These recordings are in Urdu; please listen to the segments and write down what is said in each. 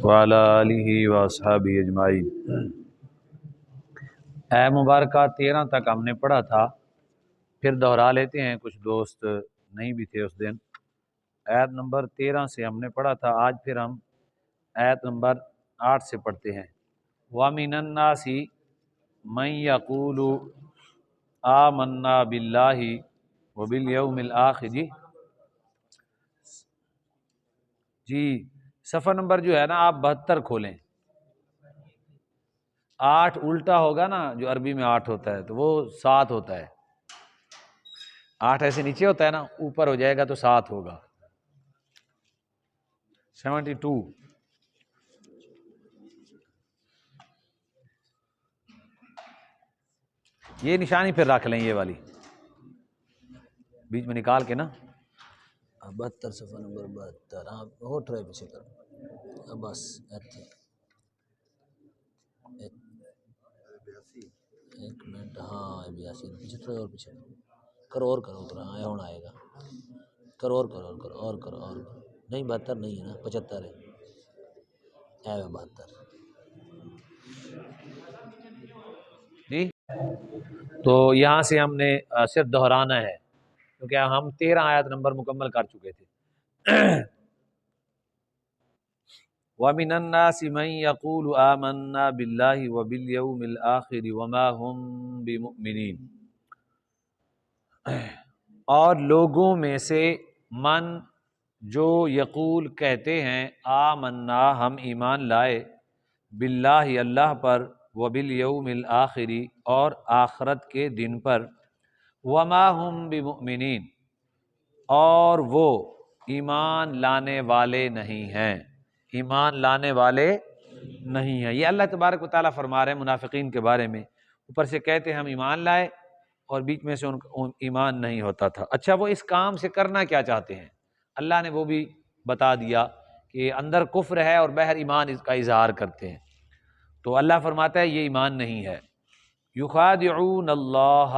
وعلی آلہ واصحابہ اجمعین۔ اے مبارکہ 13 تک ہم نے پڑھا تھا، پھر دہرا لیتے ہیں، کچھ دوست نہیں بھی تھے اس دن۔ آیت نمبر 13 سے ہم نے پڑھا تھا، آج پھر ہم آیت نمبر 8 سے پڑھتے ہیں۔ وَمِنَ النَّاسِ مَن يَقُولُ آمَنَّا بِاللَّهِ وَبِالْيَوْمِ الْآخِرِ۔ جی صفحہ نمبر جو ہے نا آپ 72 کھولیں۔ 8 الٹا ہوگا نا، جو عربی میں 8 ہوتا ہے تو وہ 7 ہوتا ہے۔ 8 ایسے نیچے ہوتا ہے نا، اوپر ہو جائے گا تو 7 ہوگا۔ 72۔ یہ نشانی پھر رکھ لیں، یہ والی بیچ میں نکال کے نا۔ 72 صفحہ نمبر 72۔ ہاں ہو ٹرائی پیچھے کر بس ایتھے ایک منٹ۔ ہاں 82 پیچھے تھوڑا اور پیچھے کرو، اور کرو اتنا آیا ہونا آئے گا، کرو اور کرو اور کرو اور کرو اور کرو۔ نہیں 72 نہیں ہے نا، 75 ہے۔ 72 جی تو یہاں سے ہم نے صرف دہرانا ہے، کیونکہ ہم 13 آیت نمبر مکمل کر چکے تھے۔ وَمِنَ النَّاسِ مَن يَقُولُ آمَنَّا بِاللَّهِ وَبِالْيَوْمِ الْآخِرِ وَمَا هُمْ بِمُؤْمِنِينَ۔ اور لوگوں میں سے من جو یقول کہتے ہیں آمنا ہم ایمان لائے، باللہ اللہ پر، وبالیوم الآخر اور آخرت کے دن پر، وما ہم بمؤمنین اور وہ ایمان لانے والے نہیں ہیں، ایمان لانے والے نہیں ہیں۔ یہ اللہ تبارک و تعالیٰ فرما رہے ہیں منافقین کے بارے میں، اوپر سے کہتے ہیں ہم ایمان لائے اور بیچ میں سے ان کا ایمان نہیں ہوتا تھا۔ اچھا وہ اس کام سے کرنا کیا چاہتے ہیں؟ اللہ نے وہ بھی بتا دیا کہ اندر کفر ہے اور باہر ایمان اس کا اظہار کرتے ہیں۔ تو اللہ فرماتا ہے یہ ایمان نہیں ہے۔ یخادعون اللہ،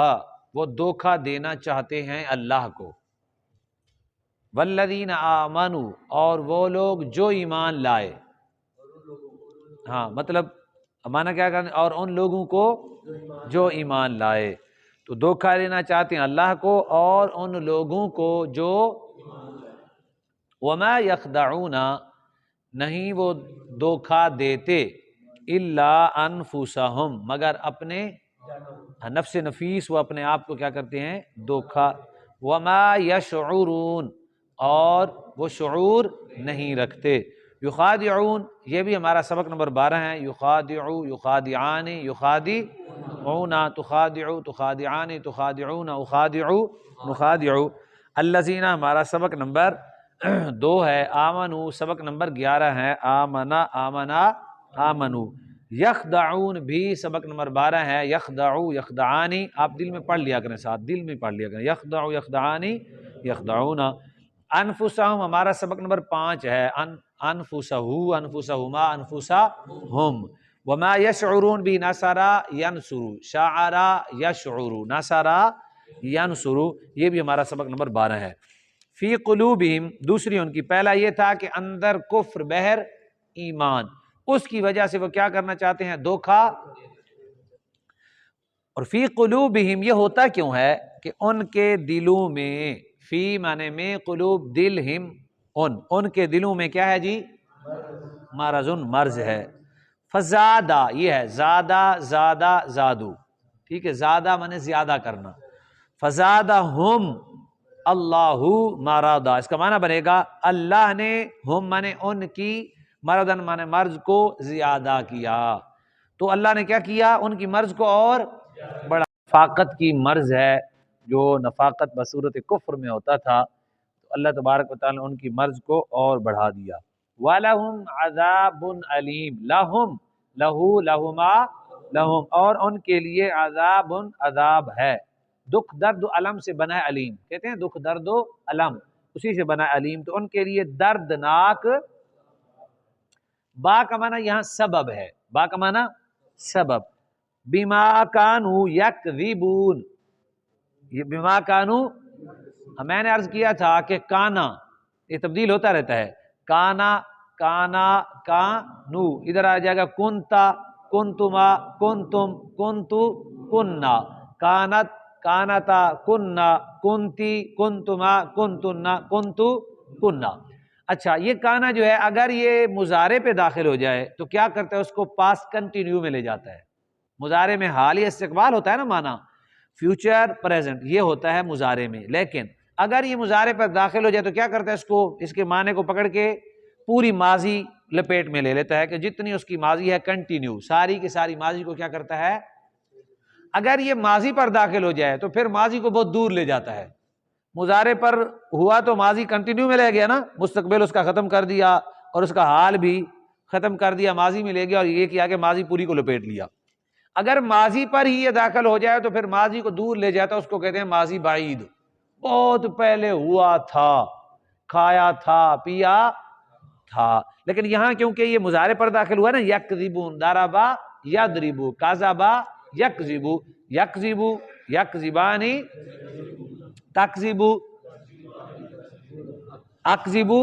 وہ دھوکہ دینا چاہتے ہیں اللہ کو۔ والذین آمنوا، اور وہ لوگ جو ایمان لائے۔ ہاں مطلب مانا کیا کرنا، اور ان لوگوں کو جو ایمان لائے۔ تو دھوکہ دینا چاہتے ہیں اللہ کو اور ان لوگوں کو جو، وما یخدعون نہیں وہ دھوکہ دیتے، الا انفسہم مگر اپنے نفس نفیس، وہ اپنے آپ کو کیا کرتے ہیں؟ دھوکہ۔ وما یشعرون اور وہ شعور نہیں رکھتے۔ یخادعون یہ بھی ہمارا سبق نمبر 12 ہے۔ یخادعو، یخادعان، یخادعون، تخادعو، تخادعان، تخادعون، اخادعو، نخادعو۔ الذین ہمارا سبق نمبر 2 ہے۔ آمنو سبق نمبر 11 ہے۔ آمنا، آمنا، آمنو۔ یخدعون بھی سبق نمبر 12 ہے۔ یخدعو، یخدعانی، آپ دل میں پڑھ لیا کریں، ساتھ دل میں پڑھ لیا کریں۔ یخدعو، یخدعانی، یخدعون۔ انفسہم ہمارا سبق نمبر 5 ہے۔ انفسہو، انفسہما، انفسہم۔ وما یشعرون بھی نصرا ینصرو، شعرا یشعرو، نصرا ینصرو، یہ بھی ہمارا سبق نمبر 12 ہے۔ فی قلوبہم دوسری ان کی، پہلا یہ تھا کہ اندر کفر بہر ایمان، اس کی وجہ سے وہ کیا کرنا چاہتے ہیں؟ دھوکا۔ اور فی قلوبہم یہ ہوتا کیوں ہے کہ ان کے دلوں میں، فی معنی میں، قلوب دل، ہم ان کے دلوں میں کیا ہے جی؟ مرض، مرض ہے۔ فزادہ یہ ہے زادہ، زادہ، زادو، ٹھیک ہے، زادہ معنی زیادہ کرنا۔ فزادہم اللہ مرضا، اس کا معنی بنے گا اللہ نے، ہم معنی ان کی، مرضن معنی مرض کو زیادہ کیا۔ تو اللہ نے کیا کیا؟ ان کی مرض کو اور بڑا۔ نفاقت کی مرض ہے، جو نفاقت بصورت کفر میں ہوتا تھا، تو اللہ تبارک و تعالیٰ نے ان کی مرض کو اور بڑھا دیا۔ وَلَهُمْ عَذَابٌ عَلِيمٌ، لَهُمْ، لَهُ، لَهُمَا، لَهُمْ، اور ان کے لیے عذاب، عذاب ہے۔ دکھ درد و علم سے بنا ہے علیم، کہتے ہیں دکھ درد و علم، اسی سے بنا ہے علیم، تو ان کے لیے دردناک۔ با کا معنی یہاں سبب ہے، با کا معنی سبب۔ بما کانوا یکذبون، یہ بما کانوا، میں نے عرض کیا تھا کہ کانا یہ تبدیل ہوتا رہتا ہے، کانا، کانا، کانو، ادھر آ جائے گا کنتا، کنتما، کنتم، کنتو، کننا، کانت، کانتا، کننا، کنتی، کنتما، کنتنا، کنتو، کننا۔ اچھا یہ کانا جو ہے اگر یہ مضارع پہ داخل ہو جائے تو کیا کرتا ہے، اس کو پاسٹ کنٹینیو میں لے جاتا ہے۔ مضارع میں حال یا استقبال ہوتا ہے نا معنی، فیوچر پریزنٹ یہ ہوتا ہے مضارع میں، لیکن اگر یہ مضارع پر داخل ہو جائے تو کیا کرتا ہے، اس کو، اس کے معنی کو پکڑ کے پوری ماضی لپیٹ میں لے لیتا ہے کہ جتنی اس کی ماضی ہے کنٹینیو، ساری کی ساری ماضی کو کیا کرتا ہے۔ اگر یہ ماضی پر داخل ہو جائے تو پھر ماضی کو بہت دور لے جاتا ہے۔ مضارع پر ہوا تو ماضی کنٹینیو میں لے گیا نا، مستقبل اس کا ختم کر دیا اور اس کا حال بھی ختم کر دیا، ماضی میں لے گیا اور یہ کیا کہ ماضی پوری کو لپیٹ لیا۔ اگر ماضی پر ہی یہ داخل ہو جائے تو پھر ماضی کو دور لے جاتا ہے، اس کو کہتے ہیں ماضی بعید، بہت پہلے ہوا تھا، کھایا تھا، پیا تھا۔ لیکن یہاں کیونکہ یہ مضارع پر داخل ہوا نا، یکذبون، ضربا یضربو، کذبا یکذبو، یکذبو، یکذبانی، تکذبو، اکذبو،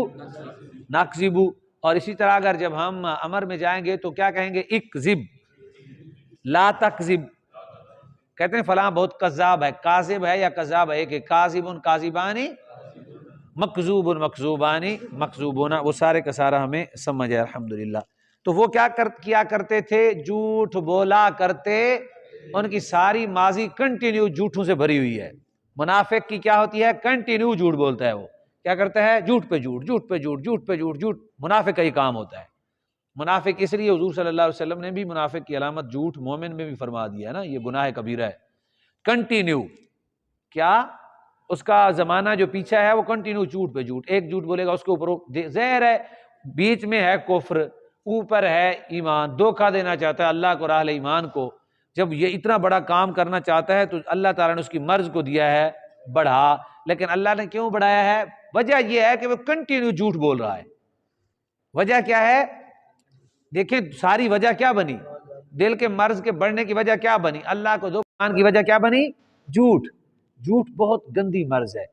نکذبو۔ اور اسی طرح اگر جب ہم امر میں جائیں گے تو کیا کہیں گے، اکذب، لا تکذب۔ کہتے ہیں فلاں بہت کذاب ہے، کاذب ہے یا کذاب ہے کہ کاذبن کاذبانی، مکذوبن مکذوبانی، مکذوبون، وہ سارے کا سارا ہمیں سمجھ ہے الحمدللہ۔ تو وہ کیا کرتے تھے، جھوٹ بولا کرتے، ان کی ساری ماضی کنٹینیو جھوٹوں سے بھری ہوئی ہے۔ منافق کی کیا ہوتی ہے، کنٹینیو جھوٹ بولتا ہے، وہ کیا کرتا ہے، جھوٹ پہ جھوٹ، جھوٹ پہ جھوٹ، جھوٹ پہ جھوٹ، جھوٹ منافق کا ہی کام ہوتا ہے۔ منافق اس لیے حضور صلی اللہ علیہ وسلم نے بھی منافق کی علامت جھوٹ مومن میں بھی فرما دیا ہے نا، یہ گناہ کبیرہ ہے۔ کنٹینیو کیا، اس کا زمانہ جو پیچھا ہے وہ کنٹینیو جھوٹ پہ جھوٹ، ایک جھوٹ بولے گا اس کے اوپر زہر ہے، بیچ میں ہے کفر، اوپر ہے ایمان، دھوکہ دینا چاہتا ہے اللہ کو، راہ ایمان کو۔ جب یہ اتنا بڑا کام کرنا چاہتا ہے تو اللہ تعالیٰ نے اس کی مرض کو دیا ہے بڑھا، لیکن اللہ نے کیوں بڑھایا ہے، وجہ یہ ہے کہ وہ کنٹینیو جھوٹ بول رہا ہے۔ وجہ کیا ہے، دیکھیں ساری وجہ کیا بنی، دل کے مرض کے بڑھنے کی وجہ کیا بنی، اللہ کو دھوکہ کی وجہ کیا بنی، جھوٹ۔ جھوٹ بہت گندی مرض ہے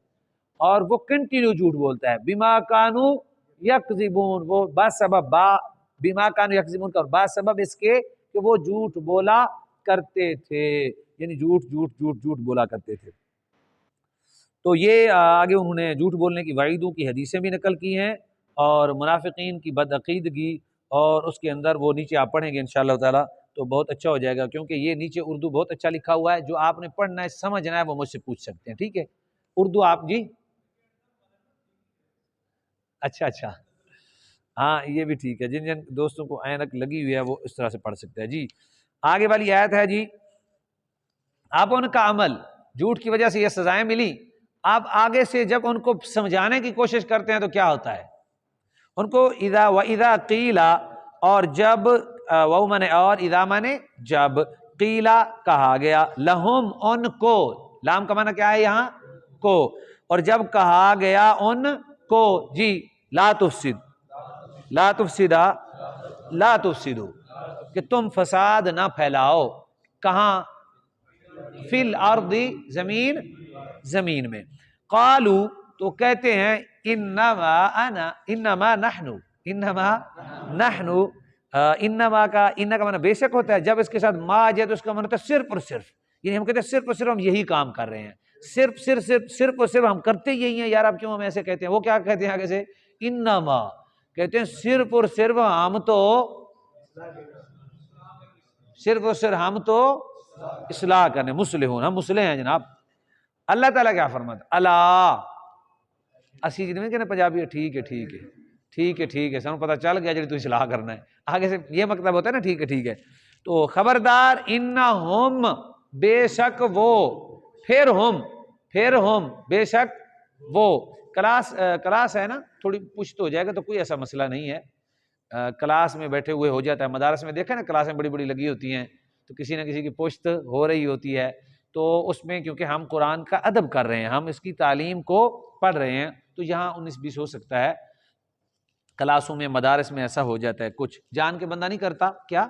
اور وہ کنٹینیو جھوٹ بولتا ہے۔ بما کانو یکذبون، وہ بسبب بما کانو یکذبون کا بسبب اس کے کہ وہ جھوٹ بولا کرتے تھے، یعنی جھوٹ جھوٹ جھوٹ جھوٹ بولا کرتے تھے۔ تو یہ آگے انہوں نے جھوٹ بولنے کی وعیدوں کی حدیثیں بھی نقل کی ہیں اور منافقین کی بدعقیدگی، اور اس کے اندر وہ نیچے آپ پڑھیں گے انشاءاللہ تعالی تو بہت اچھا ہو جائے گا، کیونکہ یہ نیچے اردو بہت اچھا لکھا ہوا ہے، جو آپ نے پڑھنا ہے سمجھنا ہے وہ مجھ سے پوچھ سکتے ہیں، ٹھیک ہے؟ اردو آپ جی، اچھا ہاں یہ بھی ٹھیک ہے، جن جن دوستوں کو عینک لگی ہوئی ہے وہ اس طرح سے پڑھ سکتے ہیں جی۔ آگے والی آیت ہے جی، اب ان کا عمل، جھوٹ کی وجہ سے یہ سزائیں ملی، اب آگے سے جب ان کو سمجھانے کی کوشش کرتے ہیں تو کیا ہوتا ہے، ان کو اذا و اذا قیلا، اور جب وہ مانے اور، اذا مانے جب، قیلا کہا گیا، لہم ان کو، لام کا معنی کیا ہے یہاں، کو، اور جب کہا گیا ان کو جی، لا تفسد، لا تفسدا، لا تفسدو، کہ تم فساد نہ پھیلاؤ، کہاں، فی الارض، زمین میں، قالو تو کہتے ہیں، انما انما کا ان کا معنی بے شک ہوتا ہے، جب اس کے ساتھ ما آ جائے تو اس کا معنی ہوتا ہے صرف اور صرف، یعنی ہم کہتے ہیں صرف اور صرف ہم یہی کام کر رہے ہیں، صرف اور صرف ہم کرتے یہی ہیں یار، اب کیوں ہم ایسے کہتے ہیں، وہ کیا کہتے ہیں آگے سے، انما کہتے ہیں صرف اور صرف ہم تو، صرف اور صرف ہم تو اصلاح کرنے، مصلحون، ہم مصلح ہیں جناب۔ اللہ تعالیٰ کیا فرماتا، اللہ اسی جی کہنا پنجابی، ٹھیک ہے سانوں پتہ چل گیا جی تو اصلاح کرنا ہے، آگے سے یہ مطلب ہوتا ہے نا، ٹھیک ہے، تو خبردار، انہم بے شک وہ، پھر ہم بے شک وہ، کلاس ہے نا، تھوڑی پشت ہو جائے گا تو کوئی ایسا مسئلہ نہیں ہے، کلاس میں بیٹھے ہوئے ہو جاتا ہے، مدارس میں دیکھیں نا کلاسیں بڑی بڑی لگی ہوتی ہیں تو کسی نہ کسی کی پشت ہو رہی ہوتی ہے، تو اس میں کیونکہ ہم قرآن کا ادب کر رہے ہیں، ہم اس کی تعلیم کو پڑھ رہے ہیں، تو یہاں 19-20 ہو سکتا ہے، کلاسوں میں مدارس میں ایسا ہو جاتا ہے، کچھ جان کے بندہ نہیں کرتا، کیا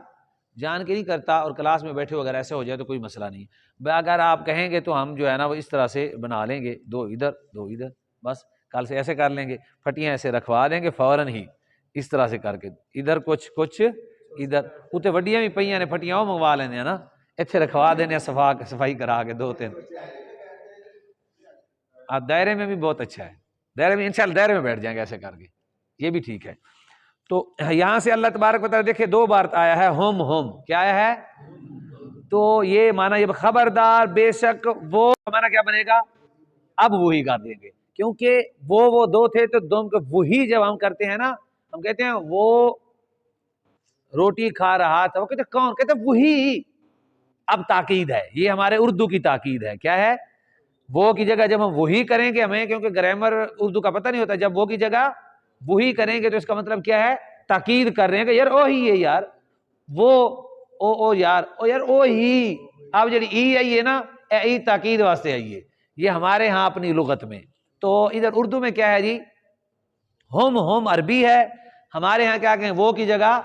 جان کے نہیں کرتا، اور کلاس میں بیٹھے اگر ایسا ہو جائے تو کوئی مسئلہ نہیں، اگر آپ کہیں گے تو ہم جو ہے نا وہ اس طرح سے بنا لیں گے، دو ادھر بس کل سے ایسے کر لیں گے، پھٹیاں ایسے رکھوا دیں گے فوراً ہی، اس طرح سے کر کے ادھر کچھ ادھر اتنے وڈیاں بھی پئیاں نے پھٹیاں وہ منگوا لینے ہیں نا، اتنے رکھوا دینے صفائی کرا کے 2-3 دائرے میں بھی بہت اچھا ہے، دائرے میں انشاءاللہ دائرے میں بیٹھ جائیں گے ایسے کر کے، یہ بھی ٹھیک ہے۔ تو یہاں سے اللہ تبارک و تعالیٰ دیکھیں 2 بار آیا ہے ہم کیا آیا ہے، تو یہ معنی یہ خبردار بے شک وہ معنی کیا بنے گا، اب وہی کر دیں گے، کیونکہ وہ 2 تھے تو دونوں کو وہی جب ہم کرتے ہیں نا، ہم کہتے ہیں وہ روٹی کھا رہا تھا، وہ کہتے ہیں کون، کہتے ہیں وہی، اب تاکید ہے، یہ ہمارے اردو کی تاکید ہے، کیا ہے، وہ کی جگہ جب ہم وہی کریں گے، ہمیں کیونکہ گرامر اردو کا پتہ نہیں ہوتا، جب وہ کی جگہ وہی کریں گے تو اس کا مطلب کیا ہے، تاکید کر رہے ہیں کہ یار اوہی ہے یار، وہ او یار او ہی، اب جڑی ای آئی ہے نا، ای تاکید واسطے آئی ہے، یہ ہمارے ہاں اپنی لغت میں، تو ادھر اردو میں کیا ہے جی، ہم عربی ہے، ہمارے ہاں کیا کہیں وہ کی جگہ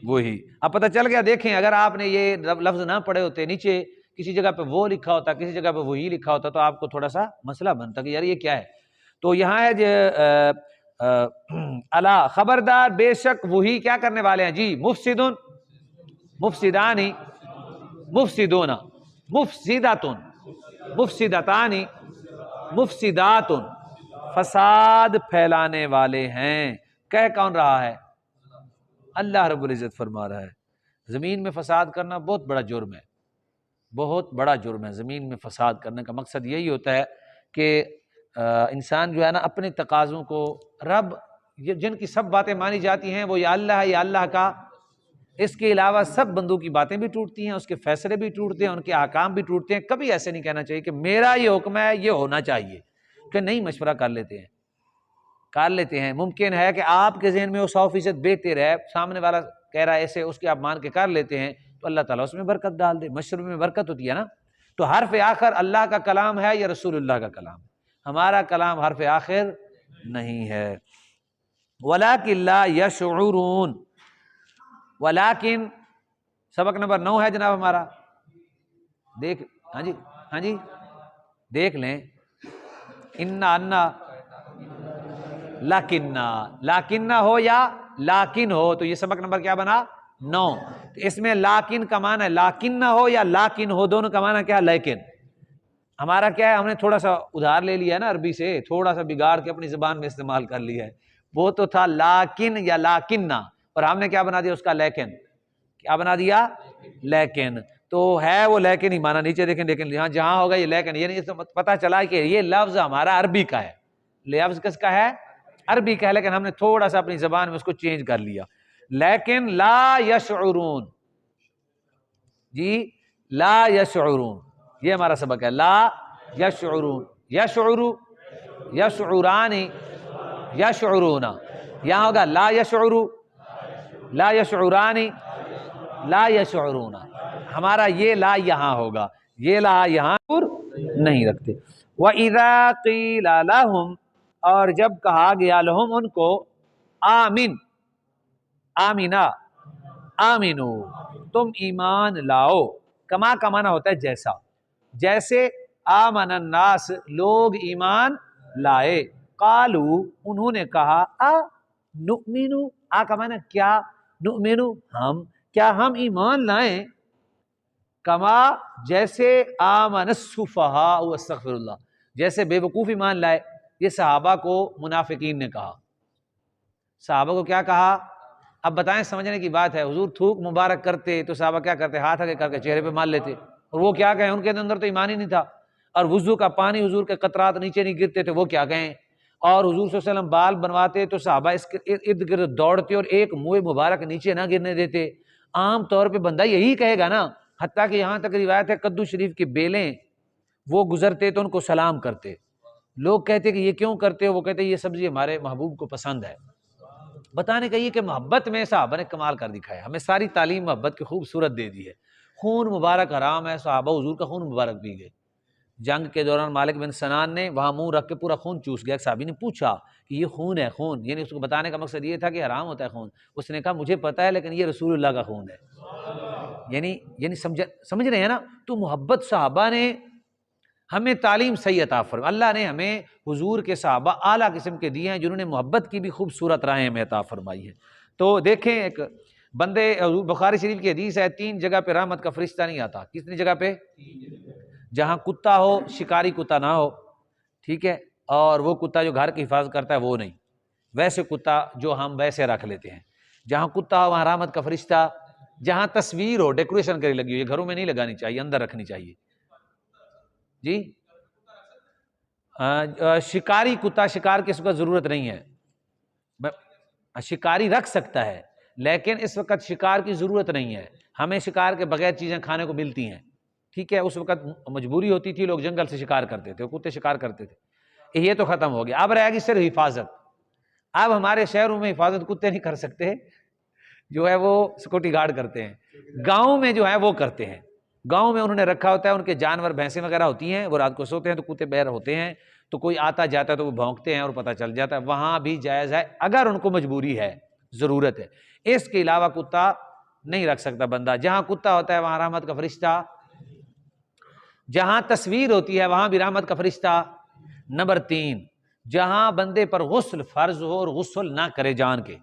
وہی۔ اب پتہ چل گیا، دیکھیں اگر آپ نے یہ لفظ نہ پڑھے ہوتے، نیچے کسی جگہ پہ وہ لکھا ہوتا، کسی جگہ پہ وہی لکھا ہوتا، تو آپ کو تھوڑا سا مسئلہ بنتا کہ یار یہ کیا ہے۔ تو یہاں ہے جو الا خبردار بے شک وہی کیا کرنے والے ہیں جی، مفسدون مفسدانی مفسدون مفسداتن مفسدتانی مفسداتن، فساد پھیلانے والے ہیں۔ کہہ کون رہا ہے، اللہ رب العزت فرما رہا ہے۔ زمین میں فساد کرنا بہت بڑا جرم ہے، بہت بڑا جرم ہے۔ زمین میں فساد کرنے کا مقصد یہی ہوتا ہے کہ انسان جو ہے نا اپنے تقاضوں کو، رب جن کی سب باتیں مانی جاتی ہیں وہ یا اللہ ہے یا اللہ کا، اس کے علاوہ سب بندوں کی باتیں بھی ٹوٹتی ہیں، اس کے فیصلے بھی ٹوٹتے ہیں، ان کے احکام بھی ٹوٹتے ہیں۔ کبھی ایسے نہیں کہنا چاہیے کہ میرا یہ حکم ہے یہ ہونا چاہیے، کہ نہیں، مشورہ کر لیتے ہیں۔ ممکن ہے کہ آپ کے ذہن میں وہ 100% بہتر ہے، سامنے والا کہہ رہا ہے ایسے، اس کے آپ مان کے کر لیتے ہیں، تو اللہ تعالیٰ اس میں برکت ڈال دے، مشورے میں برکت ہوتی ہے نا۔ تو حرف آخر اللہ کا کلام ہے یا رسول اللہ کا کلام؟ ہمارا کلام حرف آخر نہیں ہے۔ وَلَٰكِن لَا يَشْعُرُونَ، ولیکن سبق نمبر 9 ہے جناب ہمارا، دیکھ ہاں جی دیکھ لیں، انا لاکنہ ہو یا لاکن ہو، تو یہ سبق نمبر کیا بنا 9۔ تو اس میں لاکن کا معنی ہے لاکنہ ہو یا لاکن ہو، دونوں کا معنی کیا ہے لیکن۔ ہمارا کیا ہے، ہم نے تھوڑا سا ادھار لے لیا ہے نا عربی سے، تھوڑا سا بگاڑ کے اپنی زبان میں استعمال کر لیا ہے، وہ تو تھا لاکن یا لاکنہ، اور ہم نے کیا بنا دیا اس کا لیکن، کیا بنا دیا لیکن۔ تو ہے وہ لیکن ہی مانا، نیچے دیکھیں لیکن یہاں جہاں ہوگا یہ لیکن، یعنی پتہ چلا کہ یہ لفظ ہمارا عربی کا ہے، لفظ کس کا ہے، عربی کا ہے، لیکن ہم نے تھوڑا سا اپنی زبان میں اس کو چینج کر لیا۔ لیکن لا یشعرون جی، لا یشعرون، یہ ہمارا سبق ہے، لا یشعرون، یشعرو یشعرانی یشعرون، یہاں ہوگا لا یشعرو لا یشعرانی لا یشعرون، ہمارا یہ لا یہاں ہوگا، یہ لا یہاں نہیں رکھتے۔ وَإِذَا قِيلَ لَهُمْ، اور جب کہا گیا لہم ان کو، آمین آمینہ آمینو، تم ایمان لاؤ، کما کا معنی ہوتا ہے جیسا، جیسے آمن الناس لوگ ایمان لائے، قالو انہوں نے کہا، نؤمنو، کا معنی کیا، نؤمنو ہم، کیا ہم ایمان لائیں، کما جیسے آمن السفہاء استغفر اللہ، جیسے بے وقوف ایمان لائے۔ یہ صحابہ کو منافقین نے کہا، صحابہ کو کیا کہا، اب بتائیں سمجھنے کی بات ہے، حضور تھوک مبارک کرتے تو صحابہ کیا کرتے، ہاتھ آگے کر کے چہرے پہ مار لیتے، اور وہ کیا کہیں، ان کے اندر تو ایمان ہی نہیں تھا، اور وضو کا پانی حضور کے قطرات نیچے نہیں گرتے تھے، وہ کیا کہیں، اور حضور صلی اللہ علیہ وسلم بال بنواتے تو صحابہ اس کے ارد گرد دوڑتے اور ایک منہ مبارک نیچے نہ گرنے دیتے۔ عام طور پہ بندہ یہی کہے گا نا، حتیٰ کہ یہاں تک روایت ہے کدو شریف کی بیلیں وہ گزرتے تو ان کو سلام کرتے، لوگ کہتے کہ یہ کیوں کرتے ہو، وہ کہتے یہ سبزی ہمارے محبوب کو پسند ہے۔ بتانے کا یہ کہ محبت میں صحابہ نے کمال کر دکھایا، ہمیں ساری تعلیم محبت کی خوبصورت دے دی ہے۔ خون مبارک حرام ہے، صحابہ حضور کا خون مبارک پی گئے۔ جنگ کے دوران مالک بن سنان نے وہاں منہ رکھ کے پورا خون چوس گیا، ایک صحابی نے پوچھا کہ یہ خون ہے، خون، یعنی اس کو بتانے کا مقصد یہ تھا کہ حرام ہوتا ہے خون، اس نے کہا مجھے پتا ہے لیکن یہ رسول اللہ کا خون ہے، یعنی سمجھ رہے ہیں نا۔ تو محبت صحابہ نے ہمیں تعلیم صحیح عطا فرمائے۔ اللہ نے ہمیں حضور کے صحابہ اعلیٰ قسم کے دیے ہیں جنہوں نے محبت کی بھی خوبصورت راہیں ہمیں عطا فرمائی ہیں۔ تو دیکھیں ایک بندے، بخاری شریف کی حدیث ہے 3 جگہ پہ رحمت کا فرشتہ نہیں آتا۔ کتنی جگہ پہ؟ جہاں کتا ہو، شکاری کتا نہ ہو، ٹھیک ہے، اور وہ کتا جو گھر کی حفاظت کرتا ہے وہ نہیں، ویسے کتا جو ہم ویسے رکھ لیتے ہیں۔ جہاں کتا ہو وہاں رحمت کا فرشتہ، جہاں تصویر ہو، ڈیکوریشن کری لگی ہوئی ہے، گھروں میں نہیں لگانی چاہیے، اندر رکھنی چاہیے جی۔ شکاری کتا، شکار کی اس وقت ضرورت نہیں ہے، شکاری رکھ سکتا ہے لیکن اس وقت شکار کی ضرورت نہیں ہے، ہمیں شکار کے بغیر چیزیں کھانے کو ملتی ہیں، ٹھیک ہے، اس وقت مجبوری ہوتی تھی، لوگ جنگل سے شکار کرتے تھے، کتے شکار کرتے تھے، یہ تو ختم ہو گیا۔ اب رہے گی صرف حفاظت۔ اب ہمارے شہروں میں حفاظت کتے نہیں کر سکتے، جو ہے وہ سیکورٹی گارڈ کرتے ہیں، گاؤں میں جو ہے وہ کرتے ہیں، گاؤں میں انہوں نے رکھا ہوتا ہے، ان کے جانور بھینسیں وغیرہ ہوتی ہیں، وہ رات کو سوتے ہیں تو کتے بیر ہوتے ہیں، تو کوئی آتا جاتا ہے تو وہ بھونکتے ہیں اور پتہ چل جاتا ہے، وہاں بھی جائز ہے اگر ان کو مجبوری ہے، ضرورت ہے۔ اس کے علاوہ کتا نہیں رکھ سکتا بندہ۔ جہاں کتا ہوتا ہے وہاں رحمت کا فرشتہ، جہاں تصویر ہوتی ہے وہاں بھی رحمت کا فرشتہ۔ نمبر 3، جہاں بندے پر غسل فرض ہو اور غسل نہ کرے، جان کے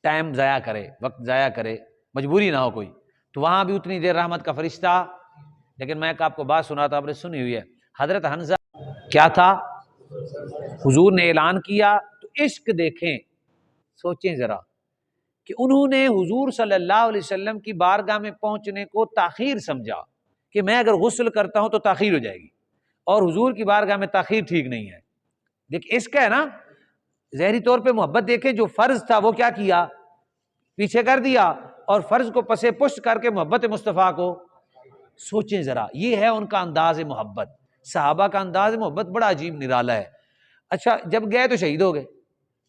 ٹائم ضائع کرے، وقت ضائع کرے، مجبوری نہ ہو کوئی، تو وہاں بھی اتنی دیر رحمت کا فرشتہ۔ لیکن میں آپ کو بات سنا تھا، آپ نے سنی ہوئی ہے، حضرت حمزہ کیا تھا، حضور نے اعلان کیا تو عشق دیکھیں، سوچیں ذرا کہ انہوں نے حضور صلی اللہ علیہ وسلم کی بارگاہ میں پہنچنے کو تاخیر سمجھا کہ میں اگر غسل کرتا ہوں تو تاخیر ہو جائے گی، اور حضور کی بارگاہ میں تاخیر ٹھیک نہیں ہے۔ دیکھ عشق ہے نا، ظاہری طور پہ محبت دیکھیں، جو فرض تھا وہ کیا کیا، پیچھے کر دیا، اور فرض کو پسے پشت کر کے محبت مصطفیٰ کو، سوچیں ذرا، یہ ہے ان کا انداز محبت۔ صحابہ کا انداز محبت بڑا عجیب نرالا ہے۔ اچھا جب گئے تو شہید ہو گئے،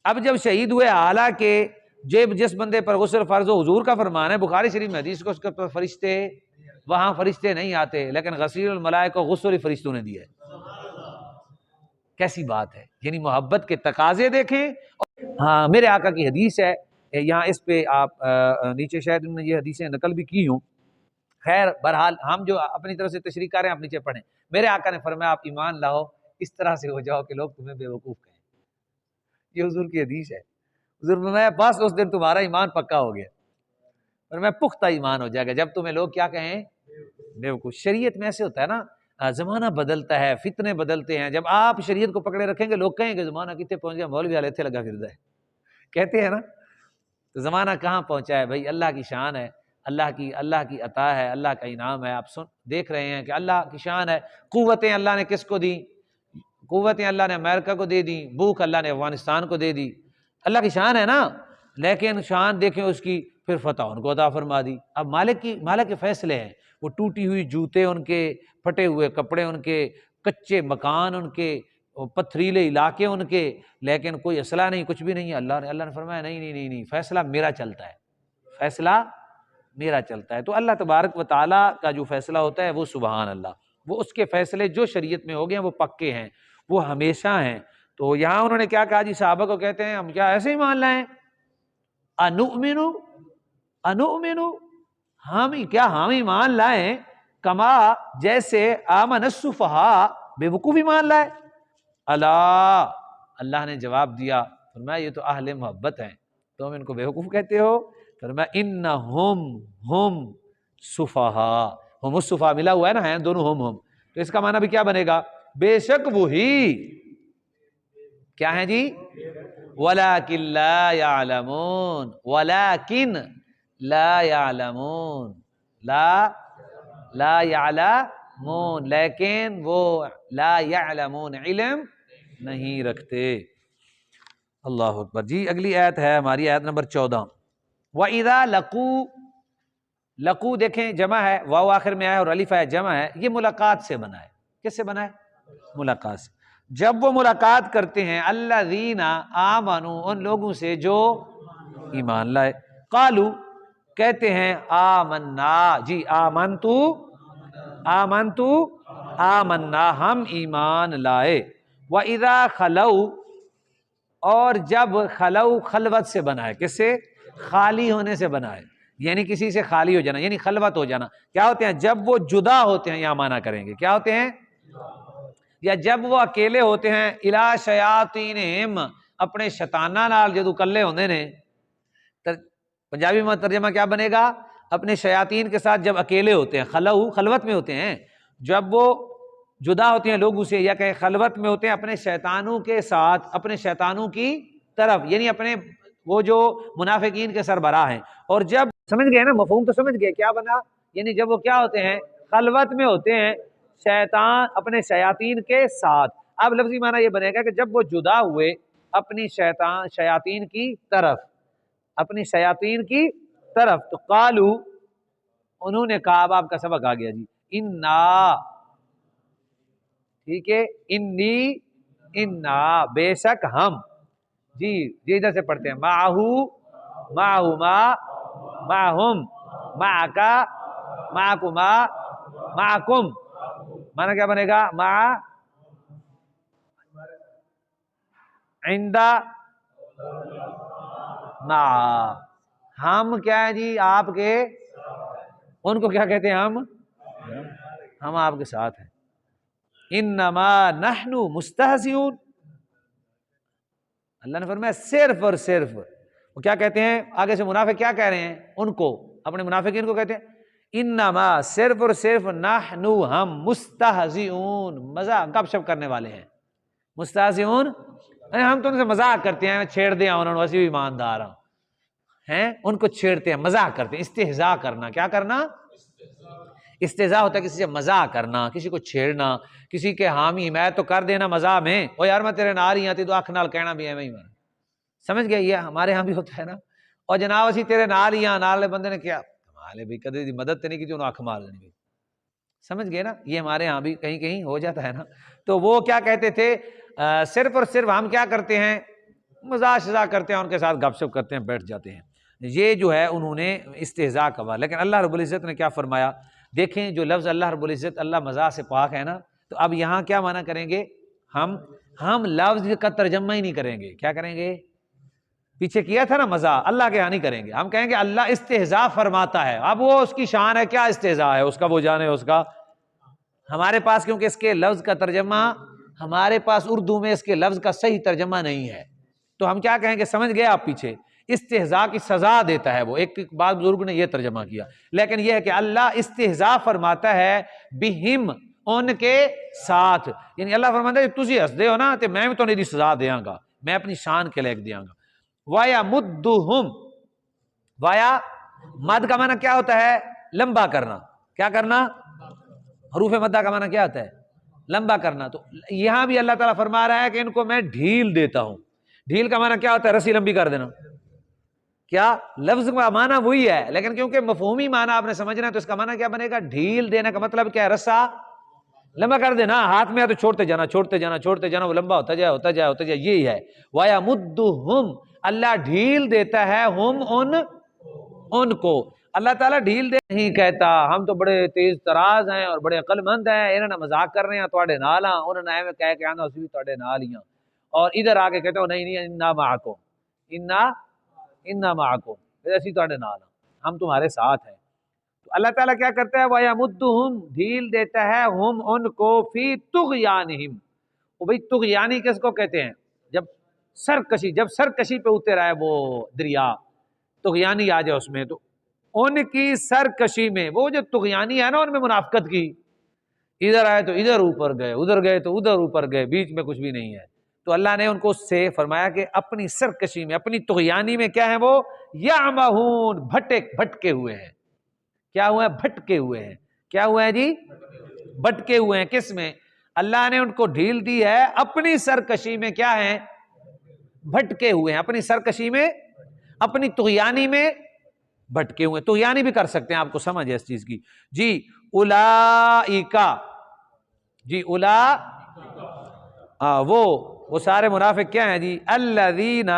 اب جب شہید ہوئے، حالانکہ جس بندے پر غسل فرض ہو، حضور کا فرمان ہے، بخاری شریف میں حدیث کو، اس کے پر فرشتے، وہاں فرشتے نہیں آتے، لیکن غسیل الملائکہ کو غسل فرشتوں نے دیا ہے۔ کیسی بات ہے، یعنی محبت کے تقاضے دیکھیں۔ ہاں میرے آقا کی حدیث ہے، یہاں اس پہ آپ نیچے شاید انہوں نے یہ حدیثیں نقل بھی کی ہوں، خیر بہرحال ہم جو اپنی طرف سے تشریح کر رہے ہیں آپ نیچے پڑھیں۔ میرے آقا نے فرمایا آپ ایمان لاؤ، اس طرح سے ہو جاؤ کہ لوگ تمہیں بے وقوف کہیں۔ یہ حضور کی حدیث ہے۔ حضور نے فرمایا بس اس دن تمہارا ایمان پکا ہو گیا، اور میں پختہ ایمان ہو جائے گا جب تمہیں لوگ کیا کہیں، بے وقوف۔ شریعت میں ایسے ہوتا ہے نا، زمانہ بدلتا ہے، فتنے بدلتے ہیں، جب آپ شریعت کو پکڑے رکھیں گے لوگ کہیں گے زمانہ کتنے پہنچ گیا، مولوی والے تھے لگا پھردا ہے، کہتے ہیں نا، تو زمانہ کہاں پہنچا ہے بھائی، اللہ کی شان ہے، اللہ کی عطا ہے، اللہ کا انعام ہے۔ آپ دیکھ رہے ہیں کہ اللہ کی شان ہے، قوتیں اللہ نے کس کو دی، قوتیں اللہ نے امریکہ کو دے دی، بھوک اللہ نے افغانستان کو دے دی، اللہ کی شان ہے نا، لیکن شان دیکھیں اس کی، پھر فتح ان کو عطا فرما دی۔ اب مالک کے فیصلے ہیں، وہ ٹوٹی ہوئی جوتے ان کے، پھٹے ہوئے کپڑے ان کے، کچے مکان ان کے، پتھریلے علاقے ان کے، لیکن کوئی اسلحہ نہیں، کچھ بھی نہیں ہے۔ اللہ نے فرمایا نہیں، فیصلہ میرا چلتا ہے، فیصلہ میرا چلتا ہے۔ تو اللہ تبارک و تعالیٰ کا جو فیصلہ ہوتا ہے وہ سبحان اللہ، وہ اس کے فیصلے جو شریعت میں ہو گئے ہیں وہ پکے ہیں، وہ ہمیشہ ہیں۔ تو یہاں انہوں نے کیا کہا جی، صحابہ کو کہتے ہیں ہم کیا ایسے ہی مان لائیں، انؤمنو، ہم ایمان لائیں، کما جیسے آمن السفہاء، بے وقوف ایمان لائے۔ اللہ نے جواب دیا، فرمایا یہ تو اہل محبت ہیں، تم ان کو بے وقوف کہتے ہو؟ فرمایا انہم سفہاء، ہم السفہاء ملا ہوا ہے نا، ہیں دونوں ہم، تو اس کا معنی بھی کیا بنے گا، بے شک وہی کیا ہیں جی، وَلَٰكِن لَا يَعْلَمُونَ، وَلَٰكِن لَا يَعْلَمُونَ، لا يعلمون، لیکن وہ لا يعلمون، علم نہیں رکھتے۔ اللہ اکبر جی۔ اگلی آیت ہے ہماری آیت نمبر 14، وَإِذَا لَقُوا دیکھیں جمع ہے، واو آخر میں آیا اور الف ہے، جمع ہے، یہ ملاقات سے بنا ہے۔ کس سے بنا ہے؟ ملاقات سے۔ جب وہ ملاقات کرتے ہیں، الذین آمنوا، ان لوگوں سے جو ایمان لائے، قالوا کہتے ہیں آمنا، جی آمنا، ہم ایمان لائے۔ وَإِذَا خَلَوْا، اور جب خلو خلوت سے بنا ہے، کس سے؟ خالی ہونے سے بنا ہے، یعنی کسی سے خالی ہو جانا، یعنی خلوت ہو جانا۔ کیا ہوتے ہیں؟ جب وہ جدا ہوتے ہیں، یہاں معنی کریں گے کیا ہوتے ہیں؟ یا جب وہ اکیلے ہوتے ہیں الا شیاطینہم اپنے شیطاناں نال جدوں کلے ہوندے نے، پنجابی میں ترجمہ کیا بنے گا؟ اپنے شیاطین کے ساتھ جب اکیلے ہوتے ہیں، خلوت میں ہوتے ہیں، جب وہ جدا ہوتے ہیں لوگوں سے، یا کہ خلوت میں ہوتے ہیں اپنے شیطانوں کے ساتھ، اپنے شیطانوں کی طرف، یعنی اپنے وہ جو منافقین کے سربراہ ہیں. اور جب سمجھ گئے نا مفہوم تو سمجھ گئے کیا بنا، یعنی جب وہ کیا ہوتے ہیں خلوت میں ہوتے ہیں شیطان اپنے شیاطین کے ساتھ. اب لفظی معنی یہ بنے گا کہ جب وہ جدا ہوئے اپنی شیاطین کی طرف، اپنی شیاطین کی طرف، تو قالو انہوں نے کہا، اب آپ کا سبق آ گیا جی، انا، ٹھیک ہے، انی، انا بے شک ہم، جی جی ادھر سے پڑھتے ہیں، معہو، معہما، معہم، معکا، معکما، معکم، معنی کیا بنے گا؟ مع، عندہ، مع، ہم کیا ہے جی آپ کے، ان کو کیا کہتے ہیں؟ ہم آپ کے ساتھ ہیں. انما نحن مستہزئون، اللہ نے فرمایا صرف اور صرف، وہ کیا کہتے ہیں آگے سے منافق کیا کہہ رہے ہیں ان کو، اپنے منافقین کو کہتے ہیں انما صرف اور صرف نحن ہم مستہزئون، مزاق گپ شپ کرنے والے ہیں. مستہزئون ہم تو ان سے مزاق کرتے ہیں، چھیڑ دیں انہوں نے، ویسے بھی ایماندار ہیں، ان کو چھیڑتے ہیں، مزاق کرتے ہیں. استہزاء کرنا، کیا کرنا؟ استہزاء ہوتا ہے کسی سے مزاق کرنا، کسی کو چھیڑنا، کسی کے حامی حمایت تو کر دینا مزاح میں، او یار میں تیرے نال ہی ہاں، تو اکھ نال کہنا بھی ایویں ہی میں، سمجھ گئے؟ یہ ہمارے ہاں بھی ہوتا ہے نا، اور جناب اسی تیرے نال ہی ہاں، نال بندے نے کیا کمال ہے کدے دی مدد تے نہیں کی، انہوں اکھ مار دینی، سمجھ گئے نا؟ یہ ہمارے ہاں بھی کہیں کہیں ہو جاتا ہے نا. تو وہ کیا کہتے تھے، صرف اور صرف ہم کیا کرتے ہیں؟ مزاح شزاح کرتے ہیں، ان کے ساتھ گپ شپ کرتے ہیں، بیٹھ جاتے ہیں. یہ جو ہے انہوں نے استہزاء کہا. لیکن اللہ رب العزت نے کیا فرمایا؟ دیکھیں جو لفظ اللہ رب العزت، اللہ مزاح سے پاک ہے نا، تو اب یہاں کیا معنی کریں گے؟ ہم لفظ کا ترجمہ ہی نہیں کریں گے. کیا کریں گے؟ پیچھے کیا تھا نا مزاح، اللہ کے یہاں نہیں کریں گے، ہم کہیں گے اللہ استہزاء فرماتا ہے. اب وہ اس کی شان ہے، کیا استہزاء ہے اس کا، وہ جانے اس کا. ہمارے پاس کیونکہ اس کے لفظ کا ترجمہ، ہمارے پاس اردو میں اس کے لفظ کا صحیح ترجمہ نہیں ہے، تو ہم کیا کہیں گے؟ سمجھ گئے آپ؟ پیچھے استہزاء کی سزا دیتا ہے وہ، ایک بعض بزرگ نے یہ ترجمہ کیا. لیکن یہ ہے کہ اللہ استہزاء فرماتا ہے بہم، ان کے ساتھ، یعنی اللہ فرماتا ہے تسی ہس دے ہو نا، تے میں بھی تو نہیں سزا دیاں گا، میں اپنی شان کے لے دیاں گا. وایا مدہم، وایا مد کا معنی کیا ہوتا ہے؟ لمبا کرنا. کیا کرنا؟ حروف مدہ کا معنی کیا ہوتا ہے؟ لمبا کرنا. تو یہاں بھی اللہ تعالیٰ فرما رہا ہے کہ ان کو میں ڈھیل دیتا ہوں. ڈھیل کا معنی کیا ہوتا ہے؟ رسی لمبی کر دینا. کیا لفظ کا معنی وہی ہے، لیکن کیونکہ مفہومی معنی آپ نے سمجھنا ہے تو اس کا معنی کیا بنے گا؟ ڈھیل دینے کا مطلب کیا ہے؟ رسا لمبا کر دینا، ہاتھ میں ہے تو چھوڑتے جانا، چھوڑتے جانا، چھوڑتے جانا، وہ لمبا ہوتا جائے، ہوتا جائے، ہوتا جائے، یہی ہے. وَيَمُدُّهُمْ، اللہ ڈھیل دیتا ہے، ہم ان کو. اللہ تعالیٰ ڈھیل دے نہیں کہتا، ہم تو بڑے تیز تراز ہیں اور بڑے عقل مند ہیں، انہوں نے مذاق کر رہے ہیں تواڈے نال ہاں، انہوں نے ایویں کہہ کے آنا اسی بھی تواڈے نال ہی ہاں، اور ادھر آ کے کہتے ہو نہیں انا معکم، انا معکم، اسی تواڈے نال ہاں، ہم تمہارے ساتھ ہیں. تو اللہ تعالیٰ کیا کرتا ہے؟ وَيَمُدُّهُمْ، ڈھیل دیتا ہے، ہم ان کو، فی طغیانہم. وہ بھئی طغیانی کس کو کہتے ہیں؟ جب سرکشی پہ اتر آئے وہ دریا، طغیانی آ جائے اس میں، تو ان کی سرکشی میں، وہ جو طغیانی ہے نا ان میں منافقت کی، ادھر آئے تو ادھر اوپر گئے، ادھر گئے تو ادھر اوپر گئے، بیچ میں کچھ بھی نہیں ہے. تو اللہ نے ان کو اس سے فرمایا کہ اپنی سرکشی میں، اپنی طغیانی میں کیا ہے وہ؟ یعمہون، بھٹکے ہوئے ہیں. کیا ہوئے ہیں؟ بھٹکے ہوئے ہیں. کیا ہوئے ہیں جی؟ بھٹکے ہوئے ہیں. کس میں؟ اللہ نے ان کو ڈھیل دی ہے اپنی سرکشی میں. کیا ہیں؟ بھٹکے ہوئے ہیں اپنی سرکشی میں، اپنی طغیانی میں بھٹکے ہوئے. طغیانی بھی کر سکتے ہیں، آپ کو سمجھ ہے اس چیز کی. جی اولائکا، جی وہ سارے منافق کیا ہیں جی؟ الذین